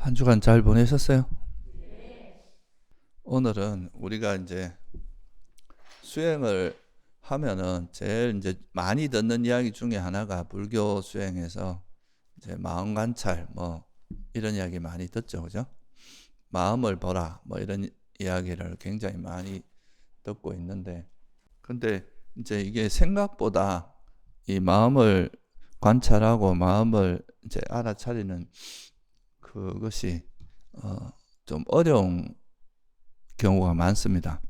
한 주간 잘 보내셨어요? 오늘은 우리가 이제 수행을 하면은 제일 이제 많이 듣는 이야기 중에 하나가 불교 수행에서 이제 마음 관찰 뭐 이런 이야기 많이 듣죠, 그죠? 마음을 보라 뭐 이런 이야기를 굉장히 많이 듣고 있는데, 근데 이제 이게 생각보다 이 마음을 관찰하고 마음을 이제 알아차리는 그것이 좀 어려운 경우가 많습니다.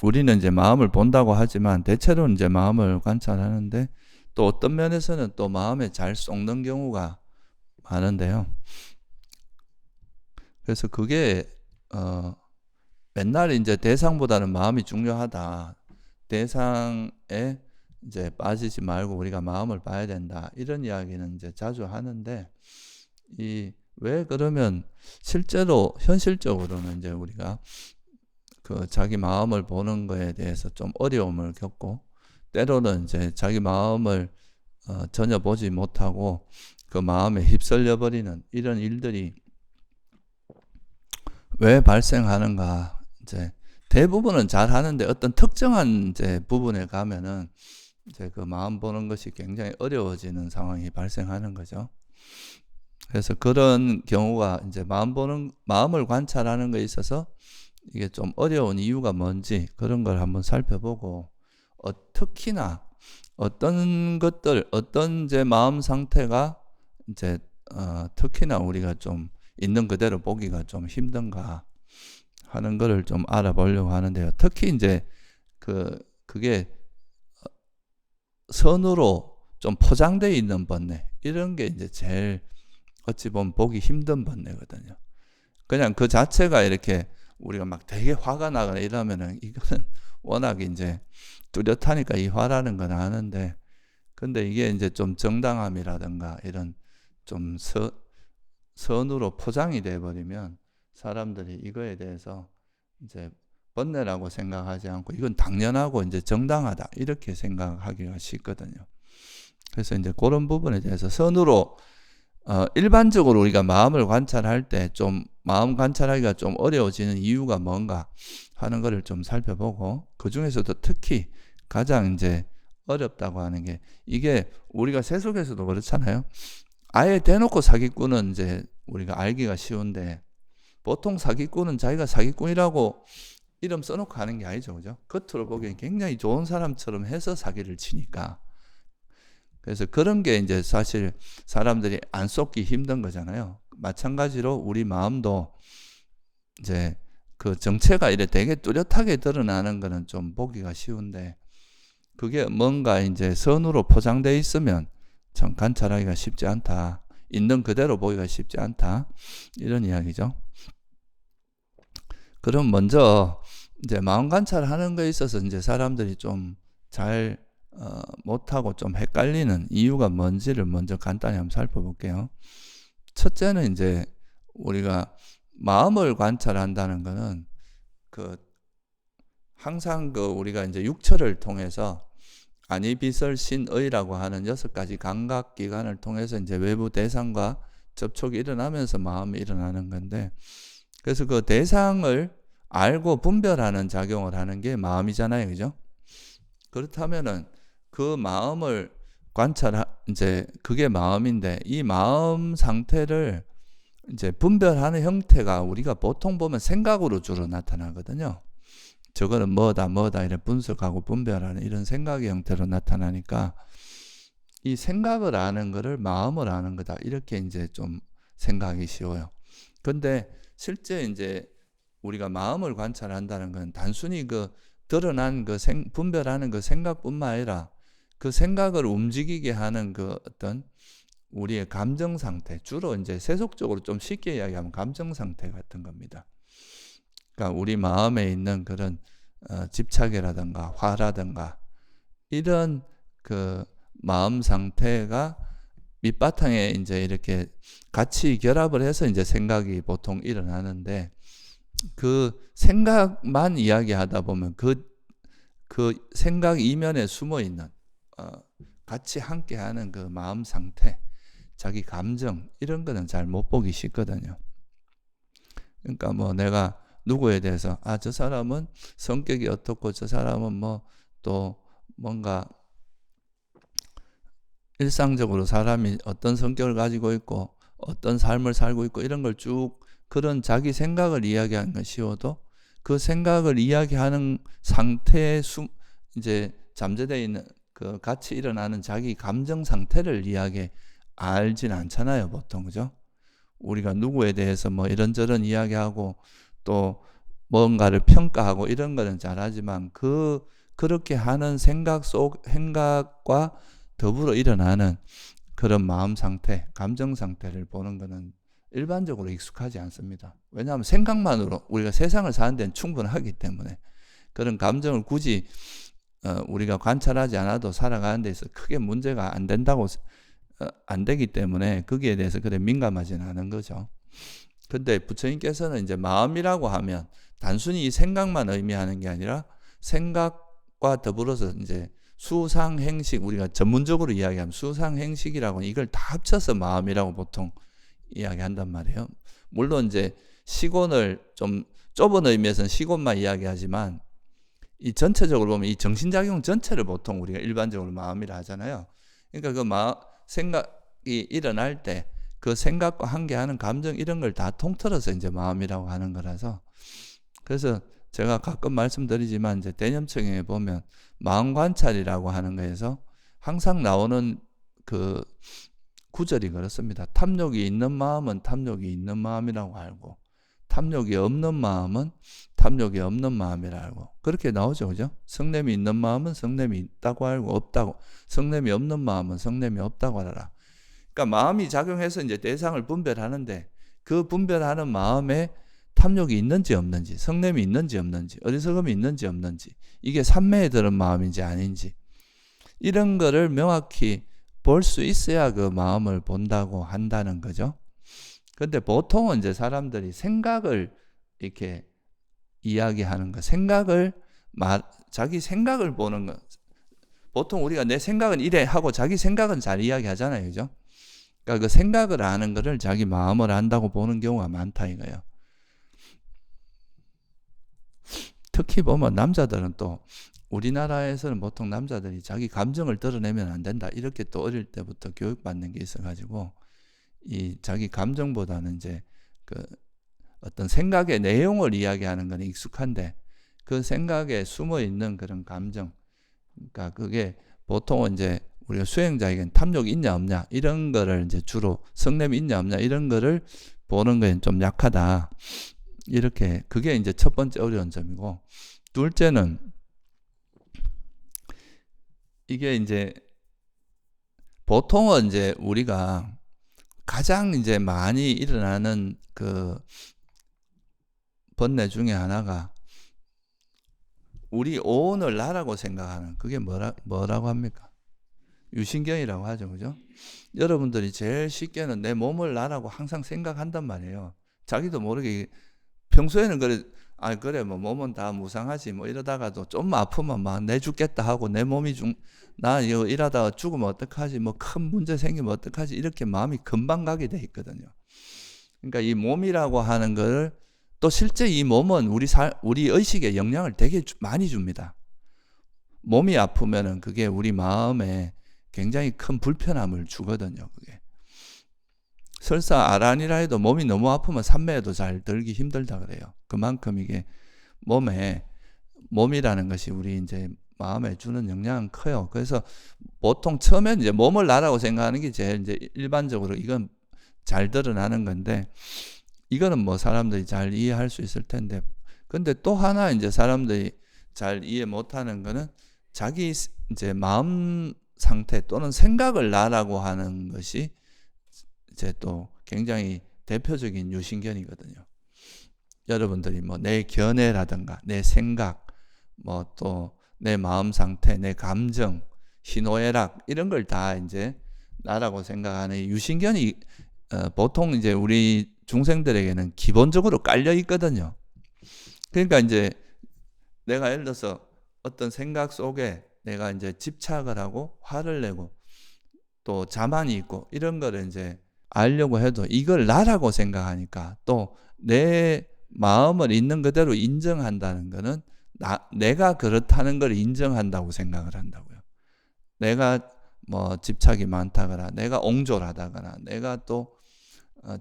우리는 이제 마음을 본다고 하지만 대체로 이제 마음을 관찰하는데, 또 어떤 면에서는 또 마음에 잘 쏙는 경우가 많은데요. 그래서 그게 맨날 이제 대상보다는 마음이 중요하다. 대상에 이제 빠지지 말고 우리가 마음을 봐야 된다. 이런 이야기는 이제 자주 하는데, 이 왜 그러면 실제로 현실적으로는 이제 우리가 그 자기 마음을 보는 거에 대해서 좀 어려움을 겪고, 때로는 이제 자기 마음을 전혀 보지 못하고 그 마음에 휩쓸려 버리는 이런 일들이 왜 발생하는가. 이제 대부분은 잘 하는데 어떤 특정한 이제 부분에 가면은 이제 그 마음 보는 것이 굉장히 어려워지는 상황이 발생하는 거죠. 그래서 그런 경우가 이제 마음을 관찰하는 것에 있어서 이게 좀 어려운 이유가 뭔지 그런 걸 한번 살펴보고, 특히나 어떤 것들, 어떤 제 마음 상태가 이제 특히나 우리가 좀 있는 그대로 보기가 좀 힘든가 하는 거를 좀 알아보려고 하는데요. 특히 이제 그게 선으로 좀 포장되어 있는 번뇌, 이런 게 이제 제일 어찌 보면 보기 힘든 번뇌거든요. 그냥 그 자체가 이렇게 우리가 막 되게 화가 나거나 이러면은 이거는 워낙 이제 뚜렷하니까 이 화라는 건 아는데, 근데 이게 이제 좀 정당함이라든가 이런 좀 선으로 포장이 돼 버리면 사람들이 이거에 대해서 이제 번뇌라고 생각하지 않고 이건 당연하고 이제 정당하다 이렇게 생각하기가 쉽거든요. 그래서 이제 그런 부분에 대해서 선으로 일반적으로 우리가 마음을 관찰할 때 좀 마음 관찰하기가 좀 어려워지는 이유가 뭔가 하는 것을 좀 살펴보고, 그 중에서도 특히 가장 이제 어렵다고 하는 게, 이게 우리가 세속에서도 그렇잖아요. 아예 대놓고 사기꾼은 이제 우리가 알기가 쉬운데, 보통 사기꾼은 자기가 사기꾼이라고 이름 써놓고 하는 게 아니죠, 그죠? 겉으로 보기엔 굉장히 좋은 사람처럼 해서 사기를 치니까. 그래서 그런 게 이제 사실 사람들이 안 속기 힘든 거잖아요. 마찬가지로 우리 마음도 이제 그 정체가 이래 되게 뚜렷하게 드러나는 거는 좀 보기가 쉬운데, 그게 뭔가 이제 선으로 포장되어 있으면 참 관찰하기가 쉽지 않다. 있는 그대로 보기가 쉽지 않다. 이런 이야기죠. 그럼 먼저 이제 마음 관찰하는 거에 있어서 이제 사람들이 좀 잘 못하고 좀 헷갈리는 이유가 뭔지를 먼저 간단히 한번 살펴볼게요. 첫째는 이제 우리가 마음을 관찰한다는 거는 그 항상 그 우리가 이제 육처를 통해서 아니비설신의라고 하는 6가지 감각기관을 통해서 이제 외부 대상과 접촉이 일어나면서 마음이 일어나는 건데, 그래서 그 대상을 알고 분별하는 작용을 하는 게 마음이잖아요, 그죠? 그렇다면은 그 마음을 이제 그게 마음인데, 이 마음 상태를 이제 분별하는 형태가 우리가 보통 보면 생각으로 주로 나타나거든요. 저거는 뭐다 이렇게 분석하고 분별하는 이런 생각의 형태로 나타나니까, 이 생각을 아는 거를 마음을 아는 거다 이렇게 이제 좀 생각이 쉬워요. 근데 실제 이제 우리가 마음을 관찰한다는 건 단순히 그 드러난 그 분별하는 그 생각뿐만 아니라 그 생각을 움직이게 하는 그 어떤 우리의 감정 상태, 주로 이제 세속적으로 좀 쉽게 이야기하면 감정 상태 같은 겁니다. 그러니까 우리 마음에 있는 그런 집착이라든가 화라든가 이런 그 마음 상태가 밑바탕에 이제 이렇게 같이 결합을 해서 이제 생각이 보통 일어나는데, 그 생각만 이야기하다 보면 그 생각 이면에 숨어 있는 같이 함께하는 그 마음 상태, 자기 감정 이런 거는 잘 못 보기 쉽거든요. 그러니까 뭐 내가 누구에 대해서 저 사람은 성격이 어떻고 저 사람은 뭐 또 뭔가 일상적으로 사람이 어떤 성격을 가지고 있고 어떤 삶을 살고 있고 이런 걸 쭉 그런 자기 생각을 이야기하는 건 쉬워도 그 생각을 이야기하는 상태에 이제 잠재되어 있는 그 같이 일어나는 자기 감정 상태를 알진 않잖아요, 보통. 그죠? 우리가 누구에 대해서 뭐 이런저런 이야기하고 또 뭔가를 평가하고 이런 거는 잘하지만 그렇게 하는 생각과 더불어 일어나는 그런 마음 상태, 감정 상태를 보는 거는 일반적으로 익숙하지 않습니다. 왜냐하면 생각만으로 우리가 세상을 사는 데는 충분하기 때문에 그런 감정을 굳이 우리가 관찰하지 않아도 살아가는 데 있어 크게 문제가 안 되기 때문에 거기에 대해서 그래 민감하지는 않은 거죠. 근데 부처님께서는 이제 마음이라고 하면 단순히 이 생각만 의미하는 게 아니라 생각과 더불어서 이제 수상행식, 우리가 전문적으로 이야기하면 수상행식이라고 이걸 다 합쳐서 마음이라고 보통 이야기한단 말이에요. 물론 이제 시곤을 좀 좁은 의미에서는 시곤만 이야기하지만 이 전체적으로 보면 이 정신작용 전체를 보통 우리가 일반적으로 마음이라 하잖아요. 그러니까 그 생각이 일어날 때 그 생각과 함께하는 감정 이런 걸 다 통틀어서 이제 마음이라고 하는 거라서, 그래서 제가 가끔 말씀드리지만 이제 대념청에 보면 마음 관찰이라고 하는 거에서 항상 나오는 그 구절이 그렇습니다. 탐욕이 있는 마음은 탐욕이 있는 마음이라고 알고, 탐욕이 없는 마음은 탐욕이 없는 마음이라 알고, 그렇게 나오죠. 그죠? 성냄이 있는 마음은 성냄이 있다고 알고, 성냄이 없는 마음은 성냄이 없다고 알아라. 그러니까 마음이 작용해서 이제 대상을 분별하는데 그 분별하는 마음에 탐욕이 있는지 없는지, 성냄이 있는지 없는지, 어리석음이 있는지 없는지, 이게 삼매에 들은 마음인지 아닌지, 이런 거를 명확히 볼 수 있어야 그 마음을 본다고 한다는 거죠. 근데 보통은 이제 사람들이 생각을 이렇게 이야기하는 거, 자기 생각을 보는 거. 보통 우리가 내 생각은 이래 하고 자기 생각은 잘 이야기하잖아요. 그죠? 그러니까 그 생각을 아는 거를 자기 마음을 안다고 보는 경우가 많다 이거예요. 특히 보면 남자들은 또 우리나라에서는 보통 남자들이 자기 감정을 드러내면 안 된다 이렇게 또 어릴 때부터 교육받는 게 있어가지고 이 자기 감정보다는 이제 그 어떤 생각의 내용을 이야기하는 건 익숙한데 그 생각에 숨어 있는 그런 감정, 그러니까 그게 보통은 이제 우리가 수행자에겐 탐욕이 있냐 없냐 이런 거를 이제 주로 성냄이 있냐 없냐 이런 거를 보는 거엔 좀 약하다. 이렇게 그게 이제 첫 번째 어려운 점이고, 둘째는 이게 이제 보통은 이제 우리가 가장 이제 많이 일어나는 그 번뇌 중에 하나가 우리 오온을 나라고 생각하는 그게 뭐라고 합니까? 유신경이라고 하죠. 그죠? 여러분들이 제일 쉽게는 내 몸을 나라고 항상 생각한단 말이에요. 자기도 모르게 평소에는 그래 뭐 몸은 다 무상하지 뭐 이러다가도 좀 아프면 막 내 죽겠다 하고 내 몸이 나 이거 일하다가 죽으면 어떡하지 뭐 큰 문제 생기면 어떡하지 이렇게 마음이 금방 가게 돼 있거든요. 그러니까 이 몸이라고 하는 걸 또 실제 이 몸은 우리 의식에 영향을 되게 많이 줍니다. 몸이 아프면은 그게 우리 마음에 굉장히 큰 불편함을 주거든요. 그게 설사 아란이라 해도 몸이 너무 아프면 삼매에도 잘 들기 힘들다 그래요. 그만큼 이게 몸이라는 것이 우리 이제 마음에 주는 영향은 커요. 그래서 보통 처음엔 이제 몸을 나라고 생각하는 게 제일 이제 일반적으로 이건 잘 드러나는 건데, 이거는 뭐 사람들이 잘 이해할 수 있을 텐데, 근데 또 하나 이제 사람들이 잘 이해 못하는 거는 자기 이제 마음 상태 또는 생각을 나라고 하는 것이 이제 또 굉장히 대표적인 유신견이거든요. 여러분들이 뭐 내 견해라든가 내 생각, 뭐 또 내 마음 상태, 내 감정, 희노애락 이런 걸 다 이제 나라고 생각하는 유신견이 보통 이제 우리 중생들에게는 기본적으로 깔려 있거든요. 그러니까 이제 내가 예를 들어서 어떤 생각 속에 내가 이제 집착을 하고 화를 내고 또 자만이 있고 이런 거를 이제 알려고 해도 이걸 나라고 생각하니까 또 내 마음을 있는 그대로 인정한다는 거는 내가 그렇다는 걸 인정한다고 생각을 한다고요. 내가 뭐 집착이 많다거나, 내가 옹졸하다거나, 내가 또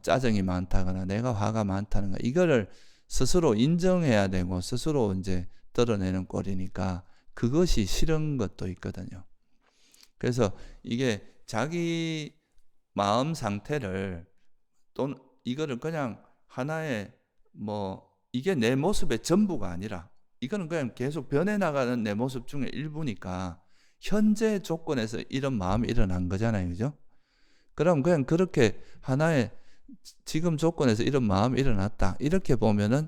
짜증이 많다거나, 내가 화가 많다는 거, 이거를 스스로 인정해야 되고 스스로 이제 드러내는 꼴이니까 그것이 싫은 것도 있거든요. 그래서 이게 자기 마음 상태를, 또는 이거를 그냥 하나의 뭐 이게 내 모습의 전부가 아니라, 이거는 그냥 계속 변해나가는 내 모습 중에 일부니까 현재 조건에서 이런 마음이 일어난 거잖아요. 그죠? 그럼 그냥 그렇게 하나의 지금 조건에서 이런 마음이 일어났다, 이렇게 보면은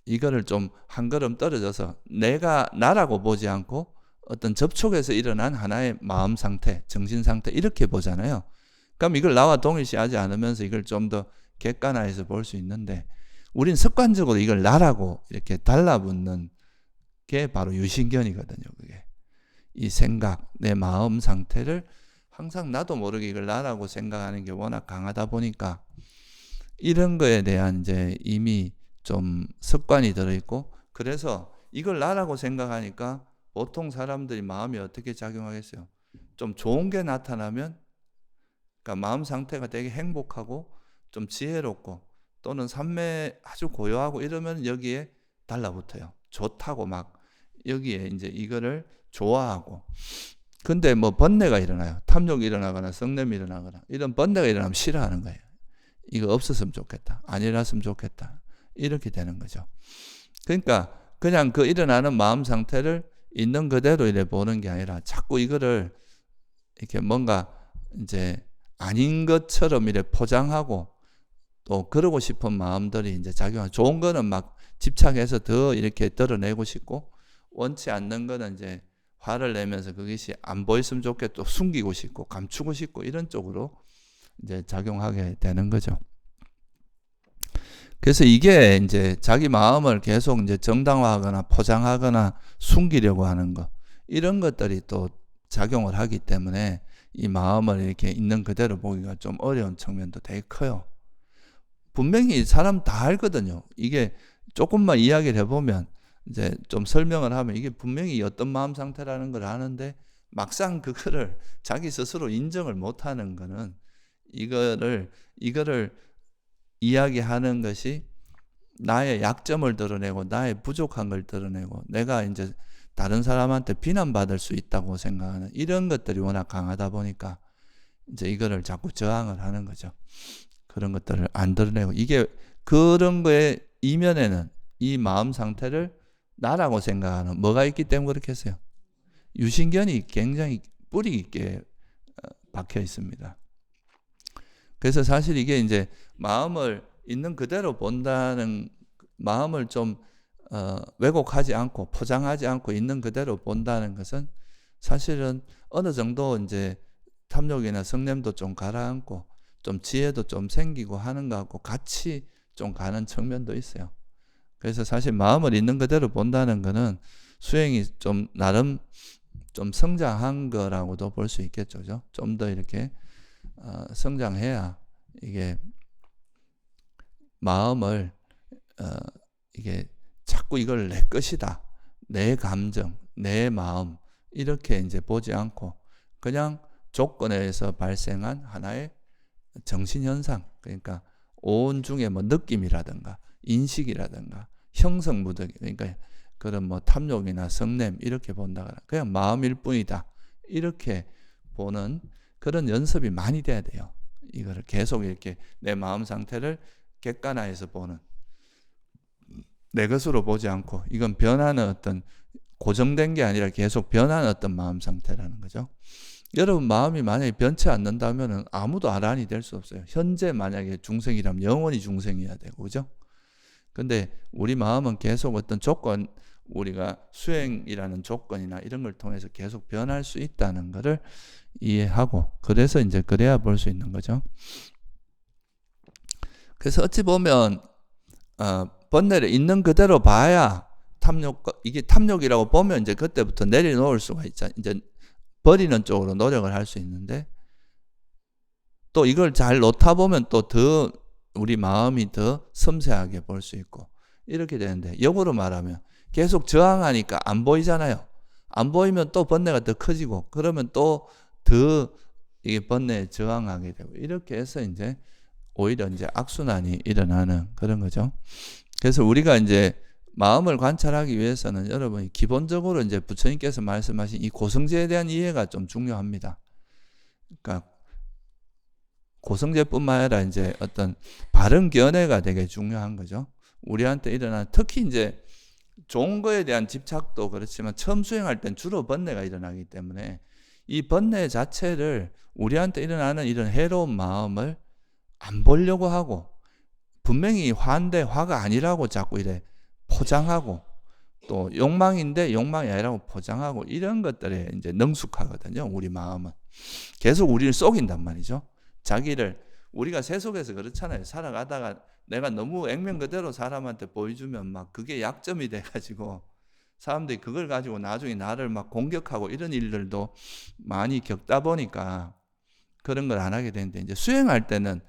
이거를 좀 한 걸음 떨어져서 내가 나라고 보지 않고 어떤 접촉에서 일어난 하나의 마음 상태, 정신 상태, 이렇게 보잖아요. 그럼 이걸 나와 동일시하지 않으면서 이걸 좀 더 객관화해서 볼 수 있는데, 우린 습관적으로 이걸 나라고 이렇게 달라붙는 게 바로 유신견이거든요. 그게 이 생각, 내 마음 상태를 항상 나도 모르게 이걸 나라고 생각하는 게 워낙 강하다 보니까 이런 거에 대한 이제 이미 좀 습관이 들어있고, 그래서 이걸 나라고 생각하니까 보통 사람들이 마음이 어떻게 작용하겠어요? 좀 좋은 게 나타나면, 그러니까 마음 상태가 되게 행복하고 좀 지혜롭고 또는 삶에 아주 고요하고 이러면 여기에 달라붙어요. 좋다고 막 여기에 이제 이거를 좋아하고. 근데 뭐 번뇌가 일어나요. 탐욕이 일어나거나 성냄이 일어나거나 이런 번뇌가 일어나면 싫어하는 거예요. 이거 없었으면 좋겠다, 안 일어났으면 좋겠다, 이렇게 되는 거죠. 그러니까 그냥 그 일어나는 마음 상태를 있는 그대로 이래 보는 게 아니라 자꾸 이거를 이렇게 뭔가 이제 아닌 것처럼 이래 포장하고 또 그러고 싶은 마음들이 이제 작용하고, 좋은 거는 막 집착해서 더 이렇게 드러내고 싶고, 원치 않는 거는 이제 화를 내면서 그것이 안 보였으면 좋겠고 또 숨기고 싶고 감추고 싶고 이런 쪽으로 이제 작용하게 되는 거죠. 그래서 이게 이제 자기 마음을 계속 이제 정당화하거나 포장하거나 숨기려고 하는 거, 이런 것들이 또 작용을 하기 때문에 이 마음을 이렇게 있는 그대로 보기가 좀 어려운 측면도 되게 커요. 분명히 사람 다 알거든요. 이게 조금만 이야기를 해보면, 이제 좀 설명을 하면 이게 분명히 어떤 마음 상태라는 걸 아는데 막상 그거를 자기 스스로 인정을 못하는 거는, 이거를 이야기하는 것이 나의 약점을 드러내고 나의 부족한 걸 드러내고 내가 이제 다른 사람한테 비난받을 수 있다고 생각하는 이런 것들이 워낙 강하다 보니까 이제 이거를 자꾸 저항을 하는 거죠. 그런 것들을 안 드러내고, 이게 그런 거의 이면에는 이 마음 상태를 나라고 생각하는 뭐가 있기 때문에 그렇게 했어요. 유신견이 굉장히 뿌리 있게 박혀 있습니다. 그래서 사실 이게 이제 마음을 있는 그대로 본다는, 마음을 좀 왜곡하지 않고 포장하지 않고 있는 그대로 본다는 것은 사실은 어느 정도 이제 탐욕이나 성냄도 좀 가라앉고 좀 지혜도 좀 생기고 하는 것하고 같이 좀 가는 측면도 있어요. 그래서 사실 마음을 있는 그대로 본다는 것은 수행이 좀 나름 좀 성장한 거라고도 볼 수 있겠죠. 좀 더 이렇게 성장해야 이게 마음을 이게 자꾸 이걸 내 것이다, 내 감정, 내 마음 이렇게 이제 보지 않고 그냥 조건에서 발생한 하나의 정신현상, 그러니까 오온 중에 뭐 느낌이라든가 인식이라든가 형성무더기, 그러니까 그런 뭐 탐욕이나 성냄 이렇게 본다거나 그냥 마음일 뿐이다, 이렇게 보는 그런 연습이 많이 돼야 돼요. 이거를 계속 이렇게 내 마음 상태를 객관화해서 보는, 내 것으로 보지 않고 이건 변하는 어떤 고정된 게 아니라 계속 변하는 어떤 마음 상태라는 거죠. 여러분 마음이 만약에 변치 않는다면 아무도 아란이 될 수 없어요. 현재 만약에 중생이라면 영원히 중생이어야 되고, 그죠? 근데 우리 마음은 계속 어떤 조건, 우리가 수행이라는 조건이나 이런 걸 통해서 계속 변할 수 있다는 것을 이해하고, 그래서 이제 그래야 볼 수 있는 거죠. 그래서 어찌 보면 번뇌를 있는 그대로 봐야 이게 탐욕이라고 보면 이제 그때부터 내려놓을 수가 있잖아요. 이제 버리는 쪽으로 노력을 할 수 있는데, 또 이걸 잘 놓다 보면 또 더 우리 마음이 더 섬세하게 볼 수 있고 이렇게 되는데, 역으로 말하면 계속 저항하니까 안 보이잖아요. 안 보이면 또 번뇌가 더 커지고, 그러면 또 더 이게 번뇌에 저항하게 되고, 이렇게 해서 이제 오히려 이제 악순환이 일어나는 그런 거죠. 그래서 우리가 이제 마음을 관찰하기 위해서는 여러분이 기본적으로 이제 부처님께서 말씀하신 이 고성제에 대한 이해가 좀 중요합니다. 그러니까 고성제뿐만 아니라 이제 어떤 바른 견해가 되게 중요한 거죠. 우리한테 일어나는, 특히 이제 좋은 거에 대한 집착도 그렇지만 처음 수행할 땐 주로 번뇌가 일어나기 때문에 이 번뇌 자체를, 우리한테 일어나는 이런 해로운 마음을 안 보려고 하고, 분명히 화인데 화가 아니라고 자꾸 이래 포장하고, 또 욕망인데 욕망이 아니라고 포장하고, 이런 것들에 이제 능숙하거든요. 우리 마음은 계속 우리를 속인단 말이죠. 자기를, 우리가 세속에서 그렇잖아요. 살아가다가 내가 너무 액면 그대로 사람한테 보여주면 막 그게 약점이 돼가지고 사람들이 그걸 가지고 나중에 나를 막 공격하고 이런 일들도 많이 겪다 보니까 그런 걸 안 하게 되는데, 이제 수행할 때는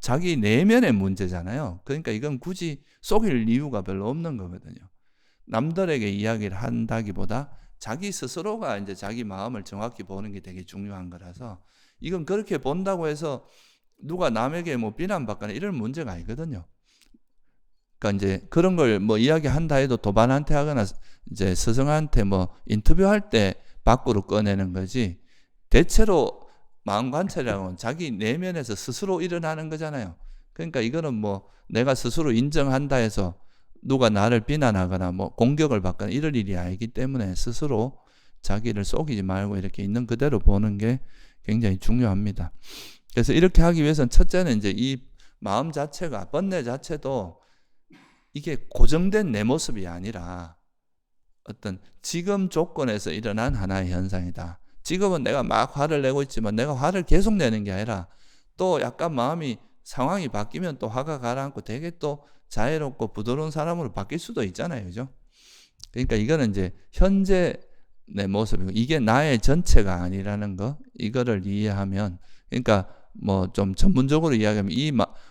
자기 내면의 문제잖아요. 그러니까 이건 굳이 속일 이유가 별로 없는 거거든요. 남들에게 이야기를 한다기보다 자기 스스로가 이제 자기 마음을 정확히 보는 게 되게 중요한 거라서, 이건 그렇게 본다고 해서 누가 남에게 뭐 비난받거나 이런 문제가 아니거든요. 그러니까 이제 그런 걸 뭐 이야기한다 해도 도반한테 하거나 이제 스승한테 뭐 인터뷰할 때 밖으로 꺼내는 거지, 대체로 마음 관찰이라고 하면 자기 내면에서 스스로 일어나는 거잖아요. 그러니까 이거는 뭐 내가 스스로 인정한다 해서 누가 나를 비난하거나 뭐 공격을 받거나 이럴 일이 아니기 때문에 스스로 자기를 속이지 말고 이렇게 있는 그대로 보는 게 굉장히 중요합니다. 그래서 이렇게 하기 위해서는 첫째는 이제 이 마음 자체가, 번뇌 자체도 이게 고정된 내 모습이 아니라 어떤 지금 조건에서 일어난 하나의 현상이다. 지금은 내가 막 화를 내고 있지만 내가 화를 계속 내는 게 아니라 또 약간 마음이, 상황이 바뀌면 또 화가 가라앉고 되게 또 자애롭고 부드러운 사람으로 바뀔 수도 있잖아요. 그죠? 그러니까 이거는 이제 현재 내 모습이고, 이게 나의 전체가 아니라는 거, 이거를 이해하면, 그러니까 뭐 좀 전문적으로 이야기하면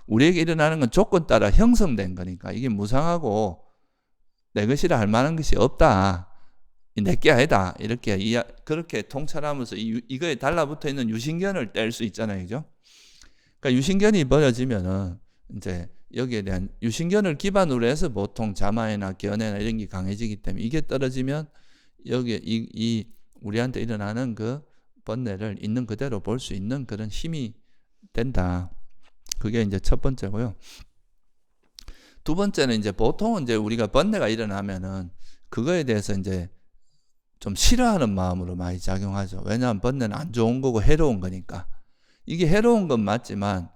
우리에게 일어나는 건 조건 따라 형성된 거니까 이게 무상하고 내 것이라 할 만한 것이 없다. 내게 아니다. 이렇게 그렇게 통찰하면서 이거에 달라붙어 있는 유신견을 뗄 수 있잖아요. 그죠? 그러니까 유신견이 버려지면은 이제 여기에 대한 유신견을 기반으로 해서 보통 자만이나 견해나 이런 게 강해지기 때문에, 이게 떨어지면 여기에 이 우리한테 일어나는 그 번뇌를 있는 그대로 볼 수 있는 그런 힘이 된다. 그게 이제 첫 번째고요. 두 번째는 이제 보통은 이제 우리가 번뇌가 일어나면은 그거에 대해서 이제 좀 싫어하는 마음으로 많이 작용하죠. 왜냐하면 번뇌는 안 좋은 거고 해로운 거니까. 이게 해로운 건 맞지만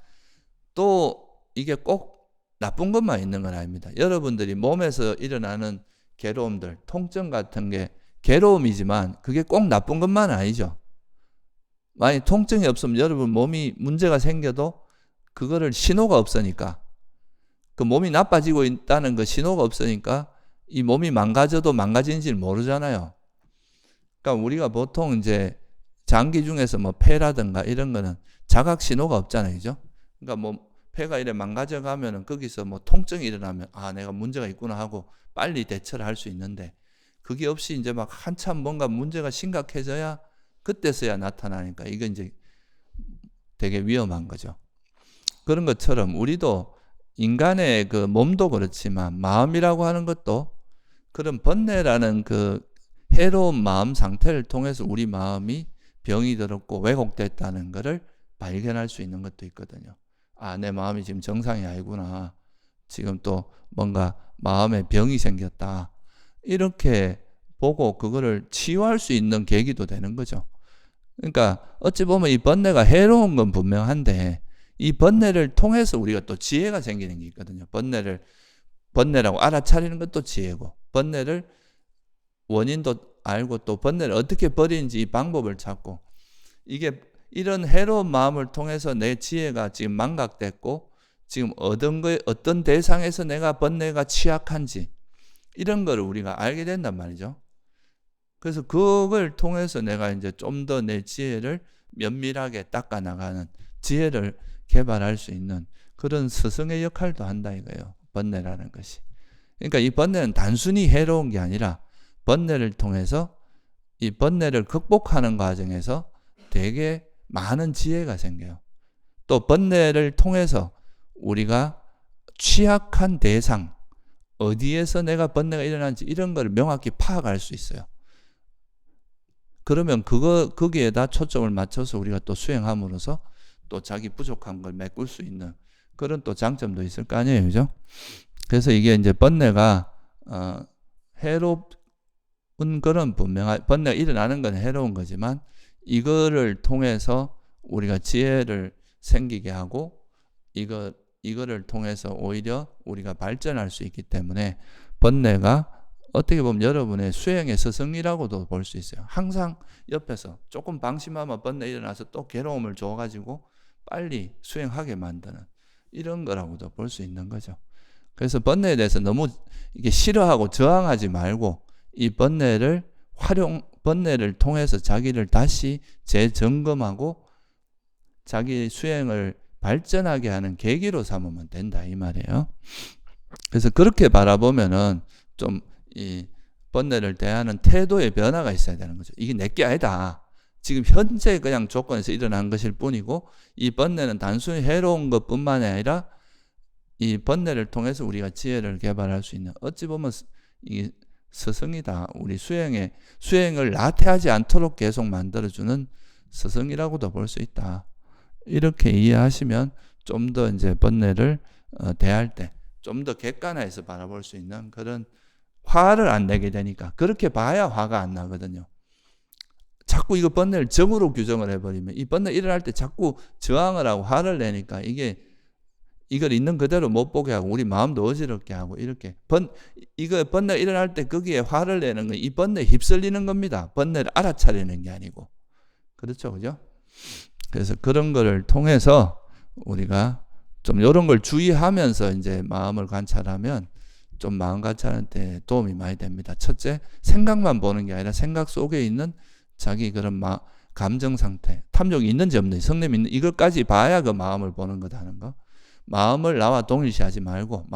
또 이게 꼭 나쁜 것만 있는 건 아닙니다. 여러분들이 몸에서 일어나는 괴로움들, 통증 같은 게 괴로움이지만 그게 꼭 나쁜 것만 아니죠. 만약 통증이 없으면 여러분 몸이 문제가 생겨도 그거를 신호가 없으니까, 그 몸이 나빠지고 있다는 그 신호가 없으니까 이 몸이 망가져도 망가진지를 모르잖아요. 그러니까 우리가 보통 이제 장기 중에서 뭐 폐라든가 이런 거는 자각 신호가 없잖아요. 그죠? 그러니까 뭐 폐가 이래 망가져 가면은 거기서 뭐 통증이 일어나면 아, 내가 문제가 있구나 하고 빨리 대처를 할 수 있는데, 그게 없이 이제 막 한참 뭔가 문제가 심각해져야 그때서야 나타나니까 이건 이제 되게 위험한 거죠. 그런 것처럼 우리도 인간의 그 몸도 그렇지만 마음이라고 하는 것도 그런 번뇌라는 그 해로운 마음 상태를 통해서 우리 마음이 병이 들었고 왜곡됐다는 것을 발견할 수 있는 것도 있거든요. 아, 내 마음이 지금 정상이 아니구나. 지금 또 뭔가 마음에 병이 생겼다. 이렇게 보고 그거를 치유할 수 있는 계기도 되는 거죠. 그러니까 어찌 보면 이 번뇌가 해로운 건 분명한데 이 번뇌를 통해서 우리가 또 지혜가 생기는 게 있거든요. 번뇌라고 알아차리는 것도 지혜고, 번뇌를 원인도 알고 또 번뇌를 어떻게 버리는지 이 방법을 찾고, 이게 이런 해로운 마음을 통해서 내 지혜가 지금 망각됐고 지금 어떤 대상에서 내가 번뇌가 취약한지 이런 거를 우리가 알게 된단 말이죠. 그래서 그걸 통해서 내가 이제 좀 더 내 지혜를 면밀하게 닦아 나가는 지혜를 개발할 수 있는 그런 스승의 역할도 한다 이거예요. 번뇌라는 것이. 그러니까 이 번뇌는 단순히 해로운 게 아니라 번뇌를 통해서 이 번뇌를 극복하는 과정에서 되게 많은 지혜가 생겨요. 또 번뇌를 통해서 우리가 취약한 대상, 어디에서 내가 번뇌가 일어난지 이런 걸 명확히 파악할 수 있어요. 그러면 거기에다 초점을 맞춰서 우리가 또 수행함으로써 또 자기 부족한 걸 메꿀 수 있는 그런 또 장점도 있을 거 아니에요. 그죠? 그래서 이게 이제 번뇌가 해로운 거는 번뇌가 일어나는 건 해로운 거지만 이거를 통해서 우리가 지혜를 생기게 하고 이거를 통해서 오히려 우리가 발전할 수 있기 때문에 번뇌가 어떻게 보면 여러분의 수행의 스승이라고도 볼 수 있어요. 항상 옆에서 조금 방심하면 번뇌 일어나서 또 괴로움을 줘가지고 빨리 수행하게 만드는 이런 거라고도 볼 수 있는 거죠. 그래서 번뇌에 대해서 너무 이게 싫어하고 저항하지 말고 이 번뇌를 통해서 자기를 다시 재점검하고 자기 수행을 발전하게 하는 계기로 삼으면 된다 이 말이에요. 그래서 그렇게 바라보면은 좀 이 번뇌를 대하는 태도의 변화가 있어야 되는 거죠. 이게 내게 아니다. 지금 현재 그냥 조건에서 일어난 것일 뿐이고 이 번뇌는 단순히 해로운 것뿐만이 아니라 이 번뇌를 통해서 우리가 지혜를 개발할 수 있는 어찌 보면 이 스승이다. 우리 수행을 나태하지 않도록 계속 만들어주는 스승이라고도 볼 수 있다. 이렇게 이해하시면 좀 더 이제 번뇌를 대할 때 좀 더 객관화해서 바라볼 수 있는 그런 화를 안 내게 되니까 그렇게 봐야 화가 안 나거든요. 자꾸 이거 번뇌를 정으로 규정을 해버리면 이 번뇌 일어날 때 자꾸 저항을 하고 화를 내니까 이걸 있는 그대로 못 보게 하고 우리 마음도 어지럽게 하고 이렇게 이거 번뇌 일어날 때 거기에 화를 내는 건 이 번뇌에 휩쓸리는 겁니다. 번뇌를 알아차리는 게 아니고. 그렇죠, 그죠? 그래서 그런 거를 통해서 우리가 좀 이런 걸 주의하면서 이제 마음을 관찰하면 좀 마음 관찰하는 데 도움이 많이 됩니다. 첫째, 생각만 보는 게 아니라 생각 속에 있는 자기 그런 감정 상태, 탐욕이 있는지 없는지, 성냄이 있는지 이것까지 봐야 그 마음을 보는 거다는 거. 마음을 나와 동일시하지 말고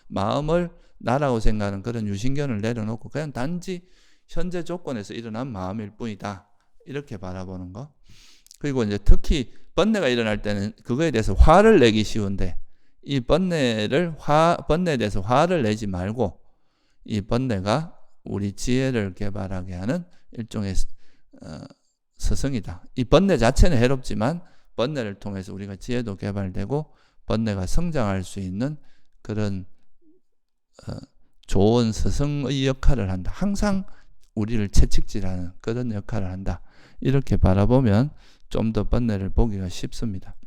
마음을 나라고 생각하는 그런 유신견을 내려놓고 그냥 단지 현재 조건에서 일어난 마음일 뿐이다. 이렇게 바라보는 거. 그리고 이제 특히 번뇌가 일어날 때는 그거에 대해서 화를 내기 쉬운데 이 번뇌에 대해서 화를 내지 말고 이 번뇌가 우리 지혜를 개발하게 하는 일종의 스승이다. 이 번뇌 자체는 해롭지만 번뇌를 통해서 우리가 지혜도 개발되고 번뇌가 성장할 수 있는 그런 좋은 스승의 역할을 한다. 항상 우리를 채찍질하는 그런 역할을 한다. 이렇게 바라보면 좀 더 번뇌를 보기가 쉽습니다.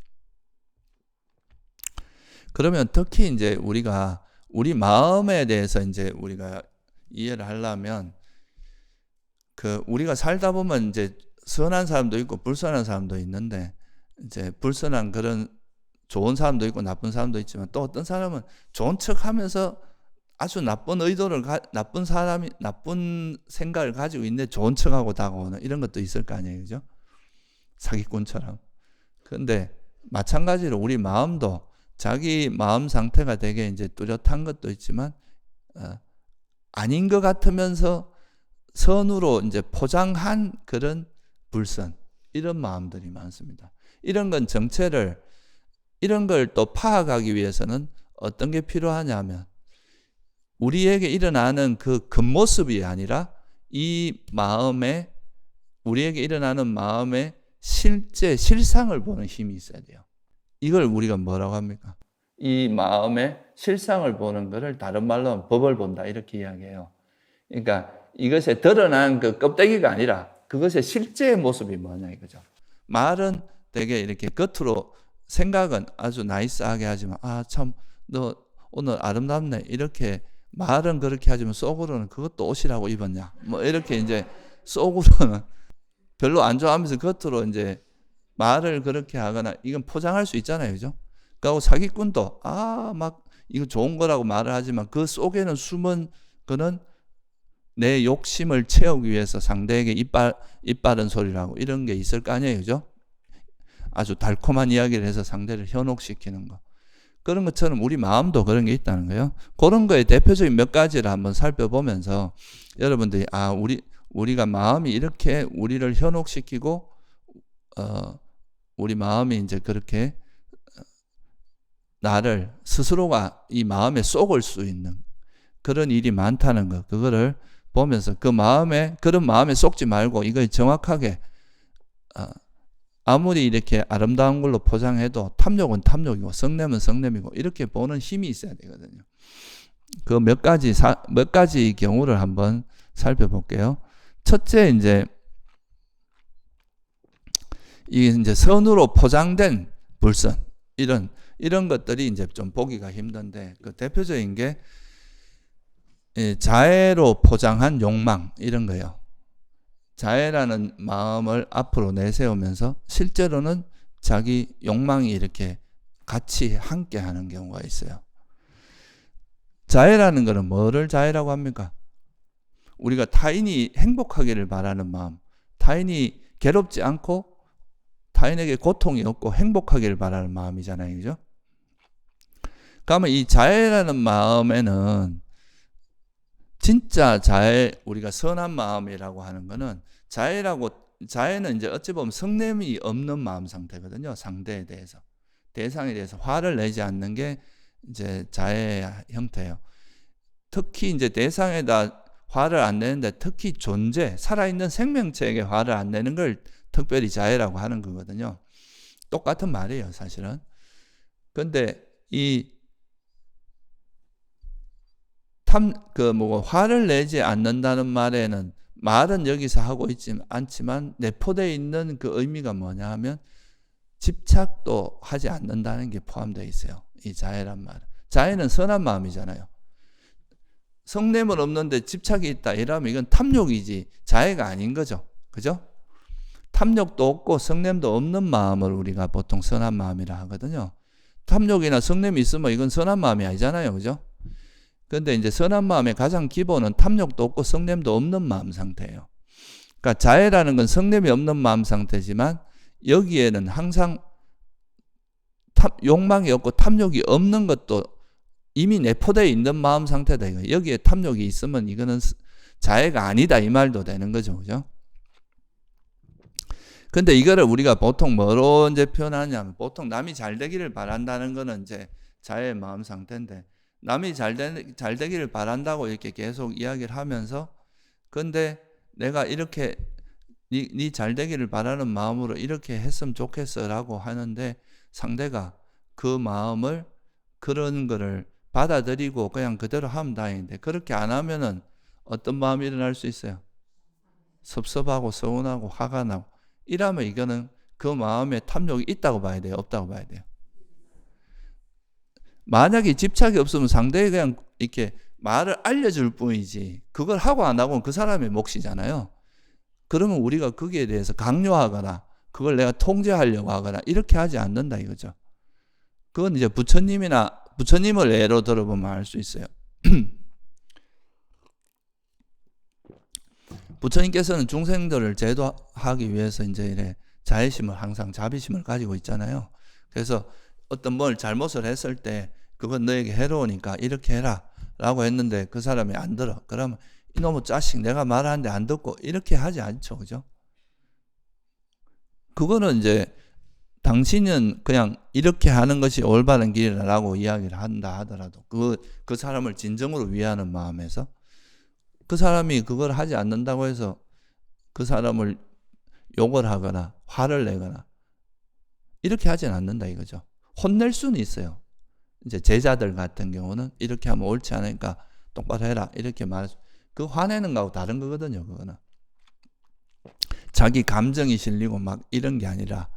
그러면 특히 이제 우리가 우리 마음에 대해서 이제 우리가 이해를 하려면 우리가 살다 보면 이제 선한 사람도 있고 불선한 사람도 있는데 이제 불선한 그런 좋은 사람도 있고 나쁜 사람도 있지만 또 어떤 사람은 좋은 척하면서 아주 나쁜 생각을 가지고 있는데 좋은 척하고 다가오는 이런 것도 있을 거 아니에요, 그죠? 사기꾼처럼. 그런데 마찬가지로 우리 마음도 자기 마음 상태가 되게 이제 뚜렷한 것도 있지만 아닌 것 같으면서 선으로 이제 포장한 그런 불선 이런 마음들이 많습니다. 이런 건 이런 걸 또 파악하기 위해서는 어떤 게 필요하냐면 우리에게 일어나는 그 겉모습이 아니라 우리에게 일어나는 마음의 실상을 보는 힘이 있어야 돼요. 이걸 우리가 뭐라고 합니까? 이 마음의 실상을 보는 것을 다른 말로 하면 법을 본다 이렇게 이야기해요. 그러니까 이것에 드러난 그 껍데기가 아니라 그것의 실제의 모습이 뭐냐 이거죠. 말은 되게 이렇게 겉으로 생각은 아주 나이스하게 하지만 참 너 오늘 아름답네 이렇게 말은 그렇게 하지만 속으로는 그것도 옷이라고 입었냐 뭐 이렇게 이제 속으로는 별로 안 좋아하면서 겉으로 이제 말을 그렇게 하거나 이건 포장할 수 있잖아요, 그죠? 그리고 사기꾼도 막 이거 좋은 거라고 말을 하지만 그 속에는 숨은 거는 내 욕심을 채우기 위해서 상대에게 이빨은 소리라고 이런 게 있을 거 아니에요, 그죠? 아주 달콤한 이야기를 해서 상대를 현혹시키는 거. 그런 것처럼 우리 마음도 그런 게 있다는 거예요. 그런 거에 대표적인 몇 가지를 한번 살펴보면서 여러분들이 우리가 마음이 이렇게 우리를 현혹시키고 우리 마음이 이제 그렇게 나를 스스로가 이 마음에 속을 수 있는 그런 일이 많다는 거, 그거를 보면서 그런 마음에 속지 말고 이걸 정확하게 아무리 이렇게 아름다운 걸로 포장해도 탐욕은 탐욕이고 성냄은 성냄이고 이렇게 보는 힘이 있어야 되거든요. 그 몇 가지 경우를 한번 살펴볼게요. 첫째, 이게 선으로 포장된 불선, 이런 것들이 이제 좀 보기가 힘든데, 그 대표적인 게 자애로 포장한 욕망, 이런 거예요. 자애라는 마음을 앞으로 내세우면서 실제로는 자기 욕망이 이렇게 같이 함께 하는 경우가 있어요. 자애라는 것은 뭐를 자애라고 합니까? 우리가 타인이 행복하기를 바라는 마음, 타인이 괴롭지 않고 타인에게 고통이 없고 행복하기를 바라는 마음이잖아요. 그죠? 그러면 이 자애라는 마음에는 진짜 자애, 우리가 선한 마음이라고 하는 거는 자애는 이제 어찌 보면 성냄이 없는 마음 상태거든요. 상대에 대해서, 대상에 대해서 화를 내지 않는 게 이제 자애의 형태예요. 특히 이제 대상에다 화를 안 내는데, 특히 살아있는 생명체에게 화를 안 내는 걸 특별히 자애라고 하는 거거든요. 똑같은 말이에요, 사실은. 근데 화를 내지 않는다는 말은 여기서 하고 있지 않지만 내포되어 있는 그 의미가 뭐냐 하면 집착도 하지 않는다는 게 포함되어 있어요. 이 자애란 말은. 자애는 선한 마음이잖아요. 성냄은 없는데 집착이 있다 이러면 이건 탐욕이지 자애가 아닌 거죠. 그죠? 탐욕도 없고 성냄도 없는 마음을 우리가 보통 선한 마음이라 하거든요. 탐욕이나 성냄이 있으면 이건 선한 마음이 아니잖아요. 그죠? 근데 이제 선한 마음의 가장 기본은 탐욕도 없고 성냄도 없는 마음 상태예요. 그러니까 자애라는 건 성냄이 없는 마음 상태지만 여기에는 항상 욕망이 없고 탐욕이 없는 것도 이미 내포되어 있는 마음 상태다. 여기에 탐욕이 있으면 이거는 자애가 아니다 이 말도 되는 거죠. 그죠? 근데 이거를 우리가 보통 뭐로 이제 표현하냐면, 보통 남이 잘 되기를 바란다는 거는 이제 자애의 마음 상태인데, 남이 잘 되기를 바란다고 이렇게 계속 이야기를 하면서, 근데 내가 이렇게 네 잘 되기를 바라는 마음으로 이렇게 했으면 좋겠어 라고 하는데, 상대가 그 마음을, 그런 거를 받아들이고 그냥 그대로 하면 다행인데, 그렇게 안 하면은 어떤 마음이 일어날 수 있어요? 섭섭하고 서운하고 화가 나고. 이러면 이거는 그 마음에 탐욕이 있다고 봐야 돼요? 없다고 봐야 돼요? 만약에 집착이 없으면 상대에 그냥 이렇게 말을 알려줄 뿐이지, 그걸 하고 안 하고는 그 사람의 몫이잖아요. 그러면 우리가 거기에 대해서 강요하거나 그걸 내가 통제하려고 하거나 이렇게 하지 않는다 이거죠. 그건 이제 부처님을 예로 들어보면 알 수 있어요. 부처님께서는 중생들을 제도하기 위해서 이제 이래 자비심을 가지고 있잖아요. 그래서 어떤 뭘 잘못을 했을 때 그건 너에게 해로우니까 이렇게 해라 라고 했는데 그 사람이 안 들어. 그러면 이놈의 자식 내가 말하는데 안 듣고 이렇게 하지 않죠. 그죠? 그거는 이제 당신은 그냥 이렇게 하는 것이 올바른 길이라고 이야기를 한다 하더라도 그 사람을 진정으로 위하는 마음에서 그 사람이 그걸 하지 않는다고 해서 그 사람을 욕을 하거나 화를 내거나 이렇게 하진 않는다 이거죠. 혼낼 수는 있어요. 이제 제자들 같은 경우는 이렇게 하면 옳지 않으니까 똑바로 해라 이렇게 말해서, 그 화내는 거하고 다른 거거든요. 그거는 자기 감정이 실리고 막 이런 게 아니라